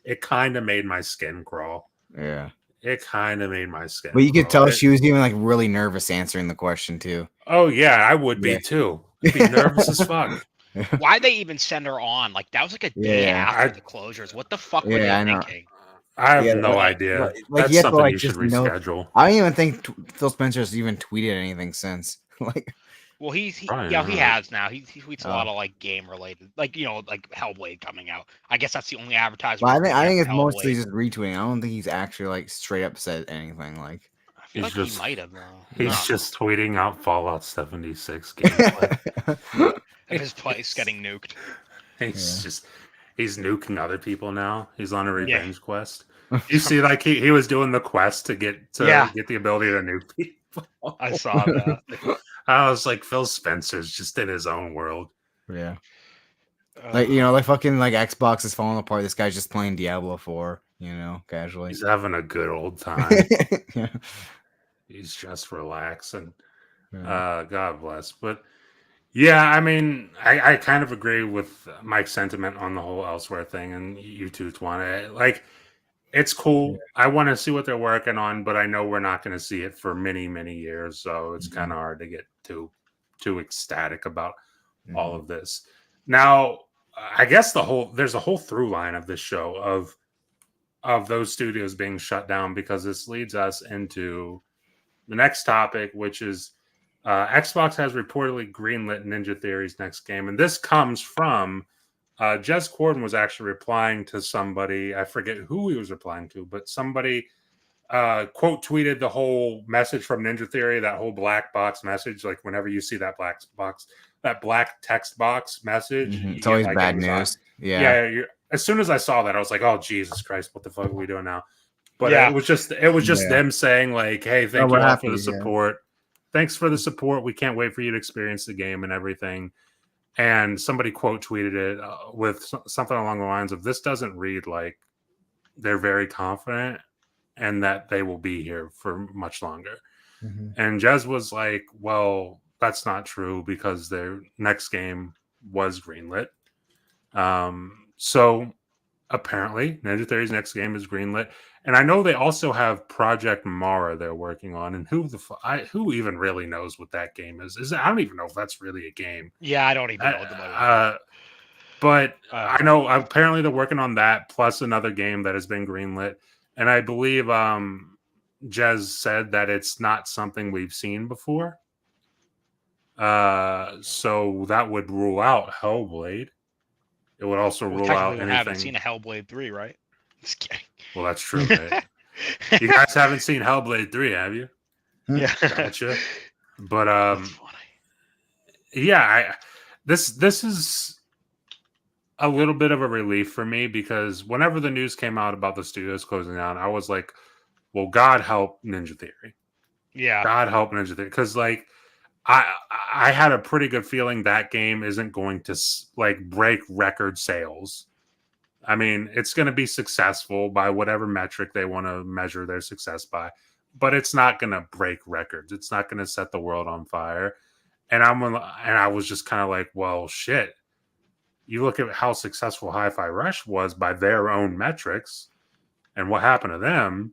it kind of made my skin crawl. Yeah. It kind of made my skin. But you could tell she was even like really nervous answering the question too. Oh yeah, I would be too. I'd be nervous as fuck. Why'd they even send her on? Like that was like a day after the closures. What the fuck were they thinking? I have no idea. That's something you should reschedule. I don't even think Phil Spencer's even tweeted anything since. Like, well, he has now. He tweets a lot of like game related, like like Hellblade coming out. I guess that's the only advertisement. Well, I think it's mostly just retweeting. I don't think he's actually like straight up said anything. Like, I feel like he might have though. He's just tweeting out Fallout 76 gameplay. His place getting nuked. He's nuking other people now. He's on a revenge quest. You see, like he was doing the quest to get the ability to nuke people. I saw that. I was like, Phil Spencer's just in his own world. Yeah. Like, like fucking like Xbox is falling apart. This guy's just playing Diablo 4, casually. He's having a good old time. Yeah. He's just relaxing. God bless. But yeah, I mean, I kind of agree with Mike's sentiment on the whole Elsewhere thing, and you too, Twan. Like, it's cool. I want to see what they're working on, but I know we're not going to see it for many, many years. So it's kind of hard to get too ecstatic about all of this. Now, I guess there's a whole through line of this show of those studios being shut down, because this leads us into the next topic, which is Xbox has reportedly greenlit Ninja Theory's next game. And this comes from Jez Corden was actually replying to somebody. I forget who he was replying to, but somebody quote tweeted the whole message from Ninja Theory, that whole black box message. Like whenever you see that black text box message, it's always bad news. Yeah. As soon as I saw that, I was like, "Oh Jesus Christ, what the fuck are we doing now?" But it was just them saying like, "Hey, thank you all for the support. Thanks for the support. We can't wait for you to experience the game and everything." And somebody quote tweeted it with something along the lines of, "This doesn't read like they're very confident and that they will be here for much longer." And Jez was like, "Well, that's not true, because their next game was greenlit." So apparently Ninja Theory's next game is greenlit. And I know they also have Project Mara they're working on, and who even really knows what that game is? I don't even know if that's really a game. Yeah, I don't even know what the but I know apparently they're working on that, plus another game that has been greenlit. And I believe Jez said that it's not something we've seen before. So that would rule out Hellblade. It would also rule out anything. We haven't seen a Hellblade 3, right? Just kidding. Well, that's true, right? You guys haven't seen Hellblade 3, have you? Yeah. Gotcha. But yeah, this is a little bit of a relief for me, because whenever the news came out about the studios closing down, I was like, well, God help Ninja Theory. Yeah. God help Ninja Theory. Because like I had a pretty good feeling that game isn't going to like break record sales. I mean, it's going to be successful by whatever metric they want to measure their success by, but it's not going to break records. It's not going to set the world on fire. And I was just kind of like, well, shit. You look at how successful Hi-Fi Rush was by their own metrics, and what happened to them.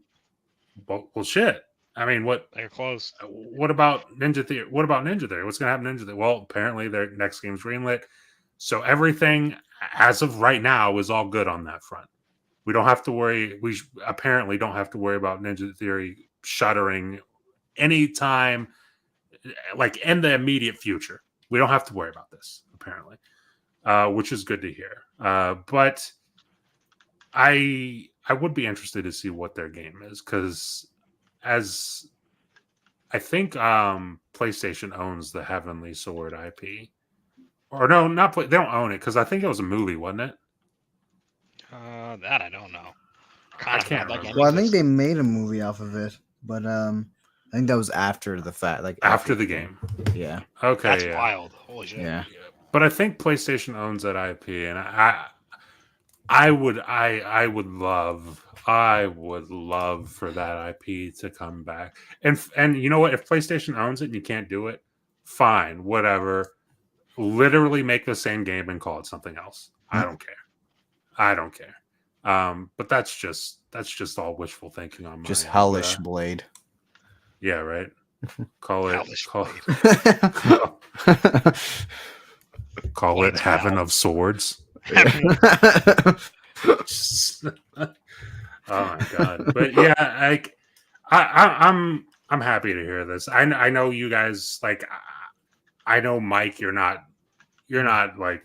Well, shit. I mean, they're close. What about Ninja Theory? What about Ninja Theory? What's going to happen to Ninja Theory? Well, apparently their next game's greenlit. So everything as of right now is all good on that front. We don't have to worry. We apparently don't have to worry about Ninja Theory shuttering anytime, like in the immediate future. We don't have to worry about this, apparently, which is good to hear. But I would be interested to see what their game is, because as I think PlayStation owns the Heavenly Sword IP. Or no, they don't own it, because I think it was a movie, wasn't it? That I don't know. I can't remember. Well, I think they made a movie off of it, but I think that was after the fact, like after the game. Yeah. Okay. That's wild. Holy shit. Yeah. But I think PlayStation owns that IP, and I would love for that IP to come back. And you know what? If PlayStation owns it and you can't do it, fine, whatever. Literally make the same game and call it something else. I don't care. But that's just all wishful thinking on my just end. Hellish Blade. Yeah, right. Call it Heaven of Swords. Oh my god! But yeah, I'm happy to hear this. I know you guys like. I know, Mike, you're not like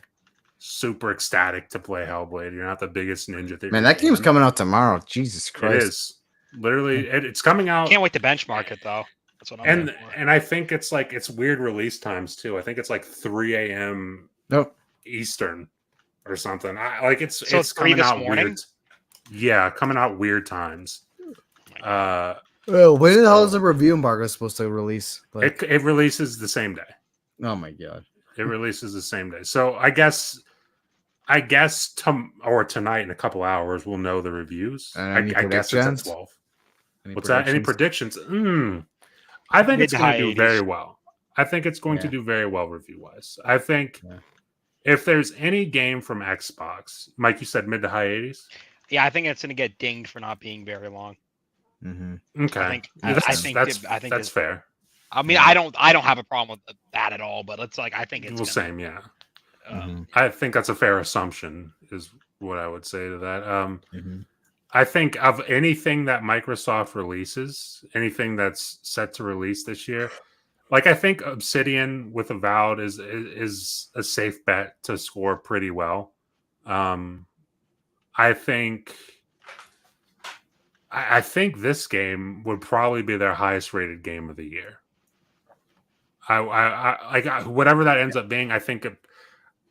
super ecstatic to play Hellblade. You're not the biggest Ninja Theory. Man, that game's coming out tomorrow. Jesus Christ! It is literally. It's coming out. Can't wait to benchmark it though. That's what I'm and I think it's like it's weird release times too. I think it's like 3 a.m. Nope. Eastern or something. It's 3 coming this out morning? weird. Yeah, coming out weird times. When the hell is the review embargo supposed to release? Like, it releases the same day. Oh my god! It releases the same day. So I guess tonight in a couple hours we'll know the reviews. I guess it's at 12. What's that? Any predictions? I think it's going to do very well. I think it's going to do very well review wise. I think if there's any game from Xbox, Mike, you said mid to high 80s. Yeah, I think it's going to get dinged for not being very long. Mm-hmm. Okay, I think that's fair. I mean, I don't have a problem with that at all, but it's like I think it's same. Yeah, I think that's a fair assumption. Is what I would say to that. I think of anything that Microsoft releases, anything that's set to release this year, like I think Obsidian with Avowed is a safe bet to score pretty well. I think this game would probably be their highest rated game of the year. I whatever that ends up being, I think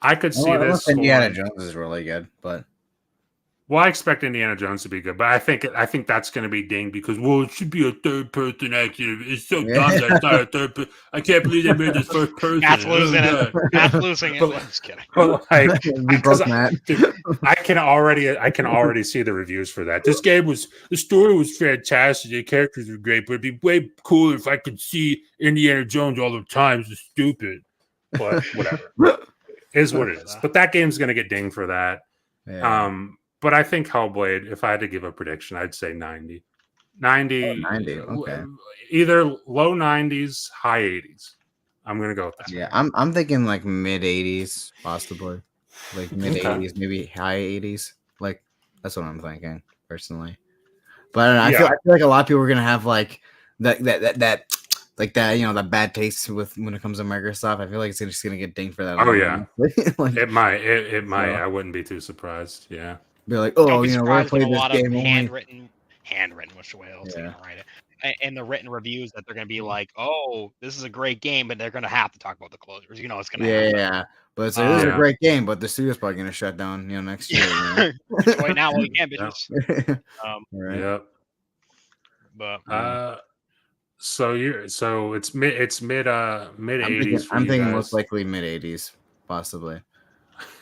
I could see this. Indiana Jones is really good, but I expect Indiana Jones to be good, but I think that's going to be dinged because it should be a third person action. It's so dumb that it's not a third person. I can't believe they made this first person. Matt's losing it. Matt's losing it. I'm just kidding. But like, I can already see the reviews for that. This game the story was fantastic. The characters were great, but it'd be way cooler if I could see Indiana Jones all the time. It's stupid, but whatever. Is what it is. But that game's going to get dinged for that. Yeah. But I think Hellblade, if I had to give a prediction, I'd say 90. 90. 90, okay. Either low 90s, high 80s. I'm going to go with that. Yeah, I'm thinking like mid 80s, possibly. Like mid 80s, maybe high 80s. Like, that's what I'm thinking, personally. But I feel like a lot of people are going to have like that that bad taste with when it comes to Microsoft. I feel like it's just going to get dinged for that. Oh, yeah. Like, it might. It might. I wouldn't be too surprised. Yeah. Be like, we're going to play this game handwritten, what's the way else to write it? And the written reviews that they're going to be like, oh, this is a great game, but they're going to have to talk about the closures. You know, it's going to happen. Yeah. But it's a great game, but the studio's probably going to shut down, next year. Right now, we can, bitches. Right. Yep. But so it's mid 80s. I'm thinking most likely mid 80s, possibly.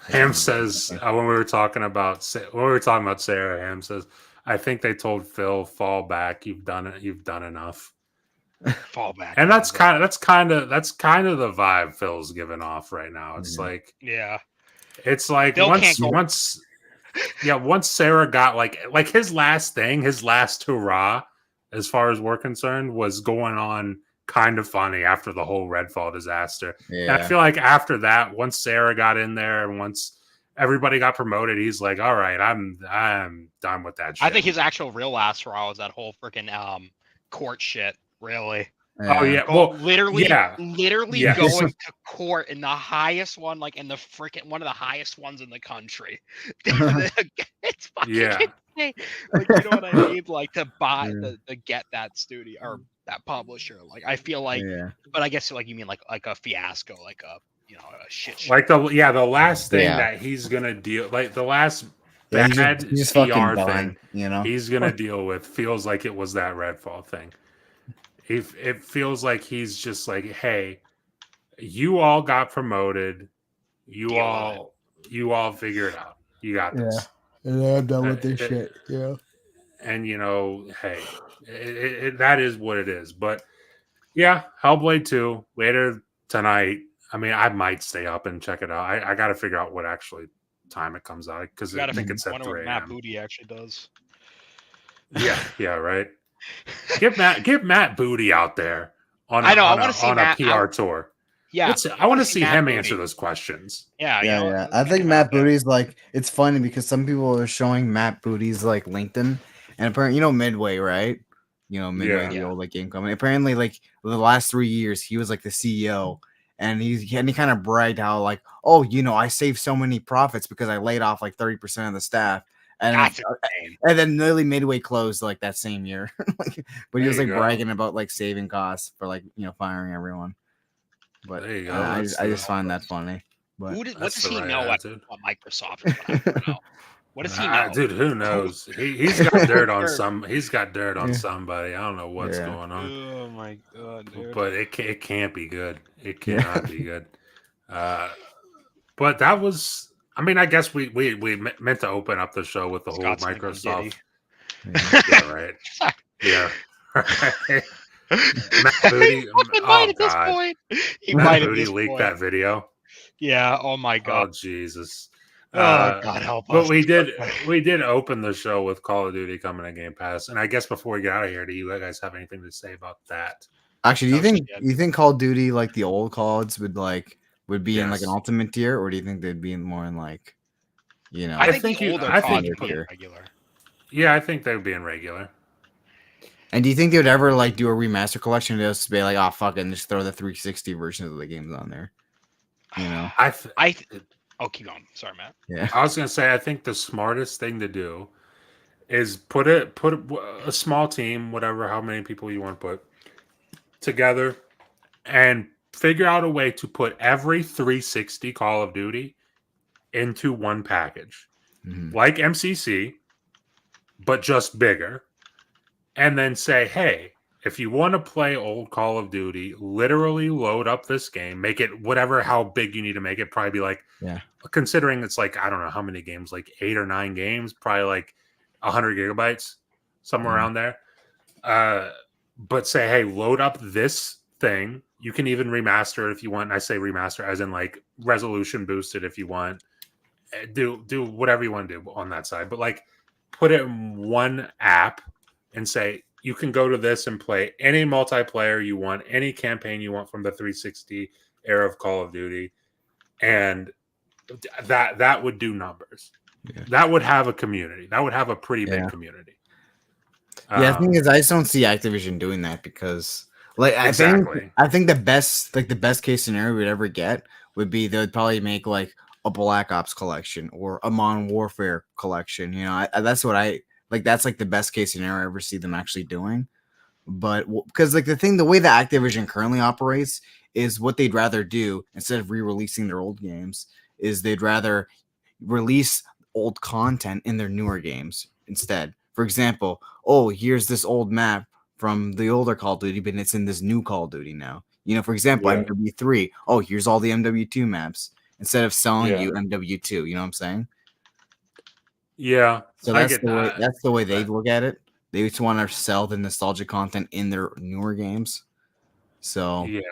Ham says when we were talking about Sarah, Ham says, I think they told Phil, fall back. You've done it. You've done enough. Fall back. And that's kind of the vibe Phil's giving off right now. It's like, it's like once Sarah got like his last hurrah, as far as we're concerned, was going on kind of funny after the whole Redfall disaster. Yeah. And I feel like after that, once Sarah got in there and once everybody got promoted, he's like, all right, I'm done with that shit. I think his actual real last hurrah was that whole freaking court shit, really. Yeah. Oh yeah, well, literally going to court in the highest one, like in the freaking one of the highest ones in the country. It's fucking insane. Like, you know what I mean? Like to buy to get that studio or that publisher. Like I feel like, but I guess like you mean like a fiasco, like a a shit show. Like the last thing that he's gonna deal, like the last bad PR thing, he's gonna deal with feels like it was that Redfall thing. It feels like he's just like, hey, you all got promoted, you all figure it out, you got this. And I'm done with this shit. Yeah. And hey, that is what it is. But yeah, Hellblade 2 later tonight. I mean, I might stay up and check it out. I got to figure out what actually time it comes out because I think it's at 3 a.m. Matt Booty actually does. Yeah, right. Get Matt Booty out there on a PR tour. Yeah, I want to see him answer those questions. Yeah. I think Matt Booty's like, it's funny because some people are showing Matt Booty's like LinkedIn, and apparently, Midway, right? Midway, the old game company. Apparently, like the last 3 years, he was like the CEO, and he kind of bragged how like, I saved so many profits because I laid off like 30% of the staff. And then nearly Midway closed like that same year. But he was like bragging about like saving costs for like firing everyone. But there you go. I just find that funny. But what does he know at Microsoft? What does he know? Dude, who knows? He's got dirt on some. He's got dirt on somebody. I don't know what's going on. Oh my god, dude! But it can't be good. It cannot be good. But that was. I mean, I guess we meant to open up the show with the whole Microsoft. Yeah, right. Yeah, right. Matt Booty. At this point. He might Booty leaked that video. Yeah. Oh my god. Oh Jesus. God help us. But we did open the show with Call of Duty coming to Game Pass, and I guess before we get out of here, do you guys have anything to say about that? Actually, do you think Call of Duty, like the old CODs, would be in like an ultimate tier, or do you think they'd be more in like, I think the older CODs would be regular. Yeah, I think they would be in regular. And do you think they would ever like do a remaster collection and just be like, oh fuck it, and just throw the 360 versions of the games on there? Oh, keep going. Sorry, Matt. Yeah, I was gonna say I think the smartest thing to do is put a small team, whatever, how many people you want to put together, and figure out a way to put every 360 Call of Duty into one package, like MCC, but just bigger, and then say, hey, if you want to play old Call of Duty, literally load up this game, make it how big you need to make it. Probably be like, considering it's like, I don't know how many games, like 8 or 9 games, probably like 100 gigabytes, somewhere around there. But say, hey, load up this thing. You can even remaster it if you want. And I say remaster as in like resolution boosted if you want. Do whatever you want to do on that side. But like put it in one app and say, you can go to this and play any multiplayer you want, any campaign you want from the 360 era of Call of Duty. And that would do numbers. Yeah. That would have a community. That would have a pretty big community. The thing is, I just don't see Activision doing that because, like, I think the best case scenario we'd ever get would be they would probably make like a Black Ops collection or a Modern Warfare collection. That's what I like. That's like the best case scenario I ever see them actually doing. But because like the way that Activision currently operates is what they'd rather do instead of re-releasing their old games is they'd rather release old content in their newer games instead. For example, here's this old map from the older Call of Duty, but it's in this new Call of Duty now. For example, MW3. Here's all the MW2 maps instead of selling you MW2. You know what I'm saying? Yeah. So that's the way they look at it. They just want to sell the nostalgia content in their newer games. So yeah,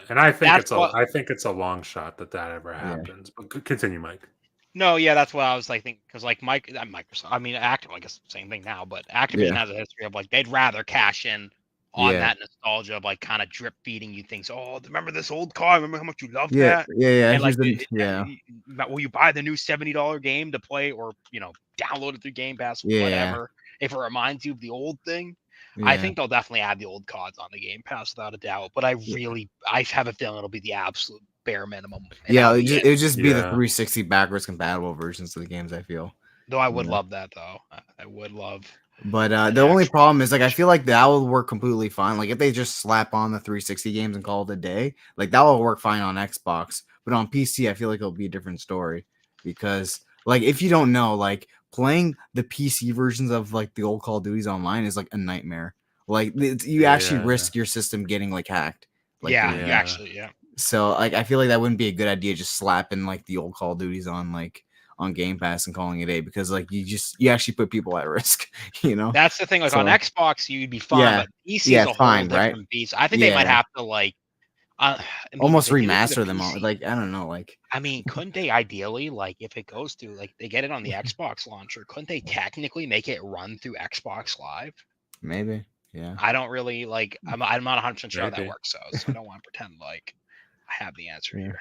and I think it's a long shot that ever happens. Yeah. But continue, Mike. No, yeah, that's what I was like thinking because like Microsoft, I mean, Activision, I guess same thing now, but Activision has a history of like they'd rather cash in on that nostalgia of like kind of drip feeding you things. Oh, remember this old car? Remember how much you loved that? Yeah. And like, will you buy the new $70 game to play or download it through Game Pass, whatever? If it reminds you of the old thing. I think they'll definitely add the old CODs on the Game Pass without a doubt. But I have a feeling it'll be the absolute bare minimum. Yeah, it would just be the 360 backwards compatible versions of the games, I feel. Though I would love that, though. I would love. But the only problem is, like, I feel like that will work completely fine. Like, if they just slap on the 360 games and call it a day, like, that will work fine on Xbox. But on PC, I feel like it'll be a different story. Because, like, if you don't know, like, playing the PC versions of, like, the old Call of Duties online is, like, a nightmare. Like, you actually risk your system getting, like, hacked. Like, you actually. So, like, I feel like that wouldn't be a good idea just slapping, like, the old Call of Duties on, like, on Game Pass and calling it a because, like, you actually put people at risk, That's the thing. Like, on Xbox, you'd be fine, but PC is a whole different beast. I think they might have to, like, almost remaster them all. Like, I don't know. Like, I mean, couldn't they ideally, like, if it goes through, like, they get it on the Xbox launcher, couldn't they technically make it run through Xbox Live? Maybe. Yeah. I don't really like. I'm not 100% sure how that works, so I don't want to pretend like I have the answer here.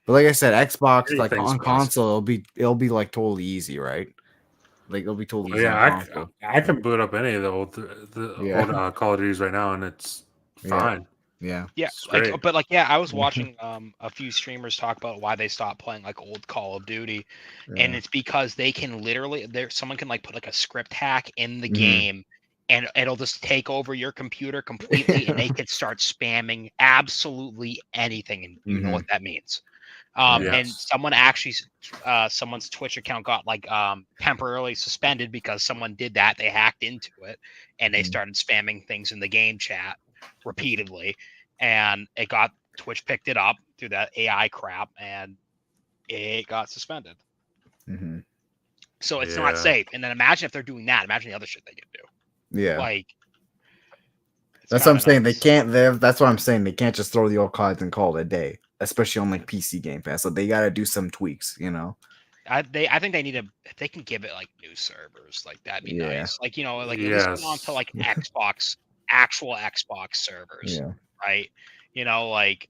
But like I said, Xbox like on console, it'll be like totally easy, right? Like it'll be totally easy. Yeah, I can boot up any of the old Call of Duties right now, and it's fine. Yeah. I was watching a few streamers talk about why they stopped playing like old Call of Duty, and it's because they can literally someone can like put like a script hack in the game. And it'll just take over your computer completely, and they can start spamming absolutely anything, and you know what that means. And someone actually, someone's Twitch account got like temporarily suspended because someone did that. They hacked into it and they started spamming things in the game chat repeatedly, and Twitch picked it up through that AI crap, and it got suspended. Mm-hmm. So it's not safe. And then imagine if they're doing that. Imagine the other shit they could do. Yeah. Like, that's what I'm saying. They can't. That's what I'm saying. They can't just throw the old cards and call it a day, especially on like PC Game Pass. So they got to do some tweaks, you know. I think they need to. If they can give it like new servers, like that'd be nice. Like, you know, like at least go on to like actual Xbox servers, right? You know, like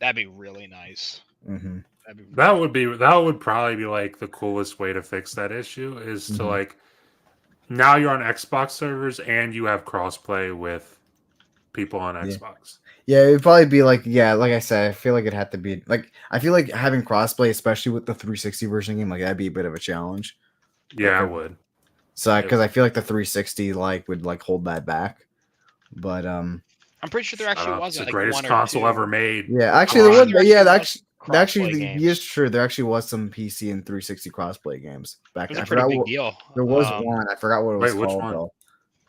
that'd be really nice. Mm-hmm. That would probably be like the coolest way to fix that issue is to like now you're on Xbox servers and you have crossplay with people on Xbox. Yeah, it'd probably be like, like I said, I feel like it had to be like, I feel like having crossplay, especially with the 360 version game, like that'd be a bit of a challenge. Yeah, it would. So, because I feel like the 360 like would like hold that back, but I'm pretty sure there actually was the like greatest console ever made. Yeah, actually, there was. Yes, true. There actually was some PC and 360 crossplay games back. It was a pretty big deal. There was one. I forgot what it was called one? though.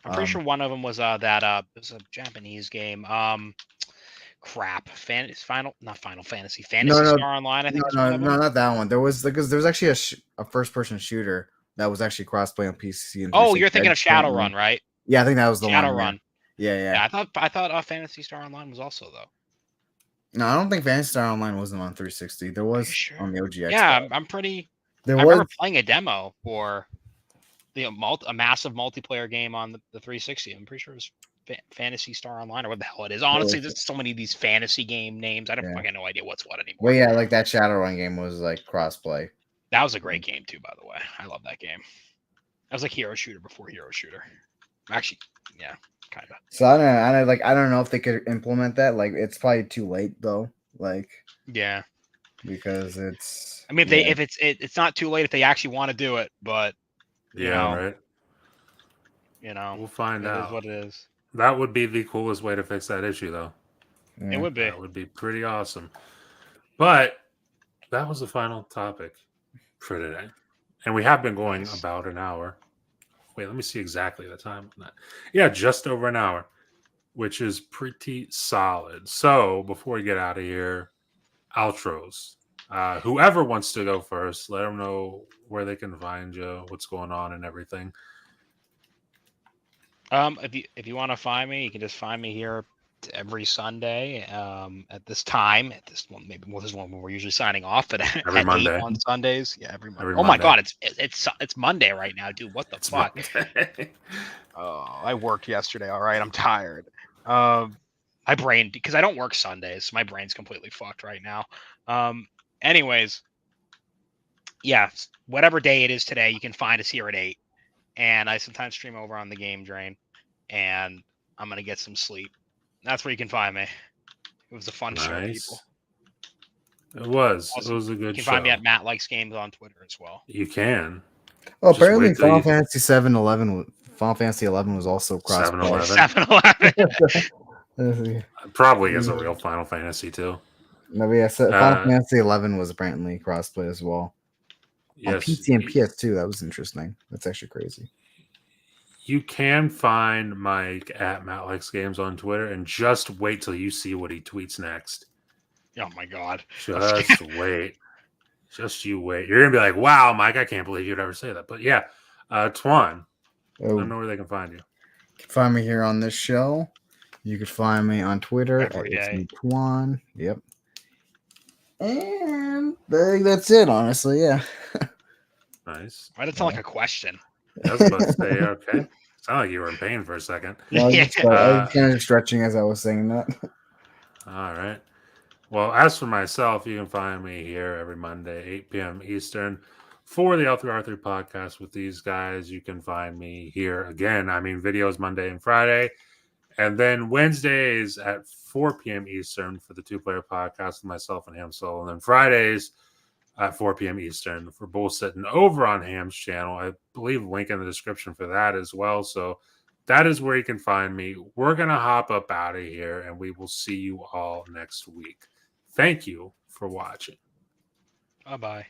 I'm pretty sure one of them was it was a Japanese game. Fantasy Star Online. I think. No, not that one. There was actually a first person shooter that was actually crossplay on PC. And you're thinking of Shadowrun, right? Yeah, I think that was the one. Shadowrun. Yeah. I thought Fantasy Star Online was also though. No, I don't think Fantasy Star Online wasn't on 360. There was on the OG Xbox. Yeah, I'm pretty. I remember playing a demo for a massive multiplayer game on the 360. I'm pretty sure it was Fantasy Star Online or what the hell it is. Honestly, there's so many of these fantasy game names. I don't fucking no idea what's what anymore. Well, yeah, like that Shadowrun game was like crossplay. That was a great game too, by the way. I love that game. That was like hero shooter before hero shooter. Actually, yeah. Kind of. So I don't know if they could implement that. Like, it's probably too late though. Like, because it's. I mean, if it's not too late if they actually want to do it, but right. You know, we'll find out. It is what it is. That would be the coolest way to fix that issue, though. It would be. That would be pretty awesome. But that was the final topic for today, and we have been going about an hour. Wait, let me see exactly the time. Yeah, just over an hour, which is pretty solid. So before we get out of here, outros. Whoever wants to go first, let them know where they can find you, what's going on, and everything. If you want to find me, you can just find me here every Sunday at this time. At this one, maybe this one when we're usually signing off, but every Monday 8 on Sundays. Yeah, every Monday. Oh my God, it's Monday right now, dude. What the fuck? I worked yesterday. All right, I'm tired. My brain, because I don't work Sundays, so my brain's completely fucked right now. Anyways, yeah, whatever day it is today, you can find us here at 8. And I sometimes stream over on the Game Drain, and I'm gonna get some sleep. That's where you can find me. It was a fun show, people. It was. Also, it was a good show. You can find me at Matt Likes Games on Twitter as well. You can. Oh, apparently Final Fantasy 11 was also crossplay. 7-11. Probably is a real Final Fantasy too. No, but yeah, Final Fantasy 11 was apparently crossplay as well. Yes. On PC and PS2, that was interesting. That's actually crazy. You can find Mike at Matt Likes Games on Twitter, and just wait till you see what he tweets next. Oh my God! Just wait. Just you wait. You're gonna be like, "Wow, Mike, I can't believe you'd ever say that." But yeah, Twan, I don't know where they can find you. You can find me here on this show. You can find me on Twitter at Twan. Yep. And I think that's it, honestly. Yeah. Nice. Why did it sound like a question? I was about to say, okay. Sound like you were in pain for a second. I was kind of stretching as I was saying that. All right. Well, as for myself, you can find me here every Monday, 8 p.m. Eastern, for the L3R3 podcast with these guys. You can find me here again. I mean, videos Monday and Friday. And then Wednesdays at 4 p.m. Eastern for the two-player podcast with myself and Ham Solo. And then Fridays at 4 p.m. Eastern for Bullsitting over on Ham's channel. I believe link in the description for that as well. So that is where you can find me. We're going to hop up out of here, and we will see you all next week. Thank you for watching. Bye bye.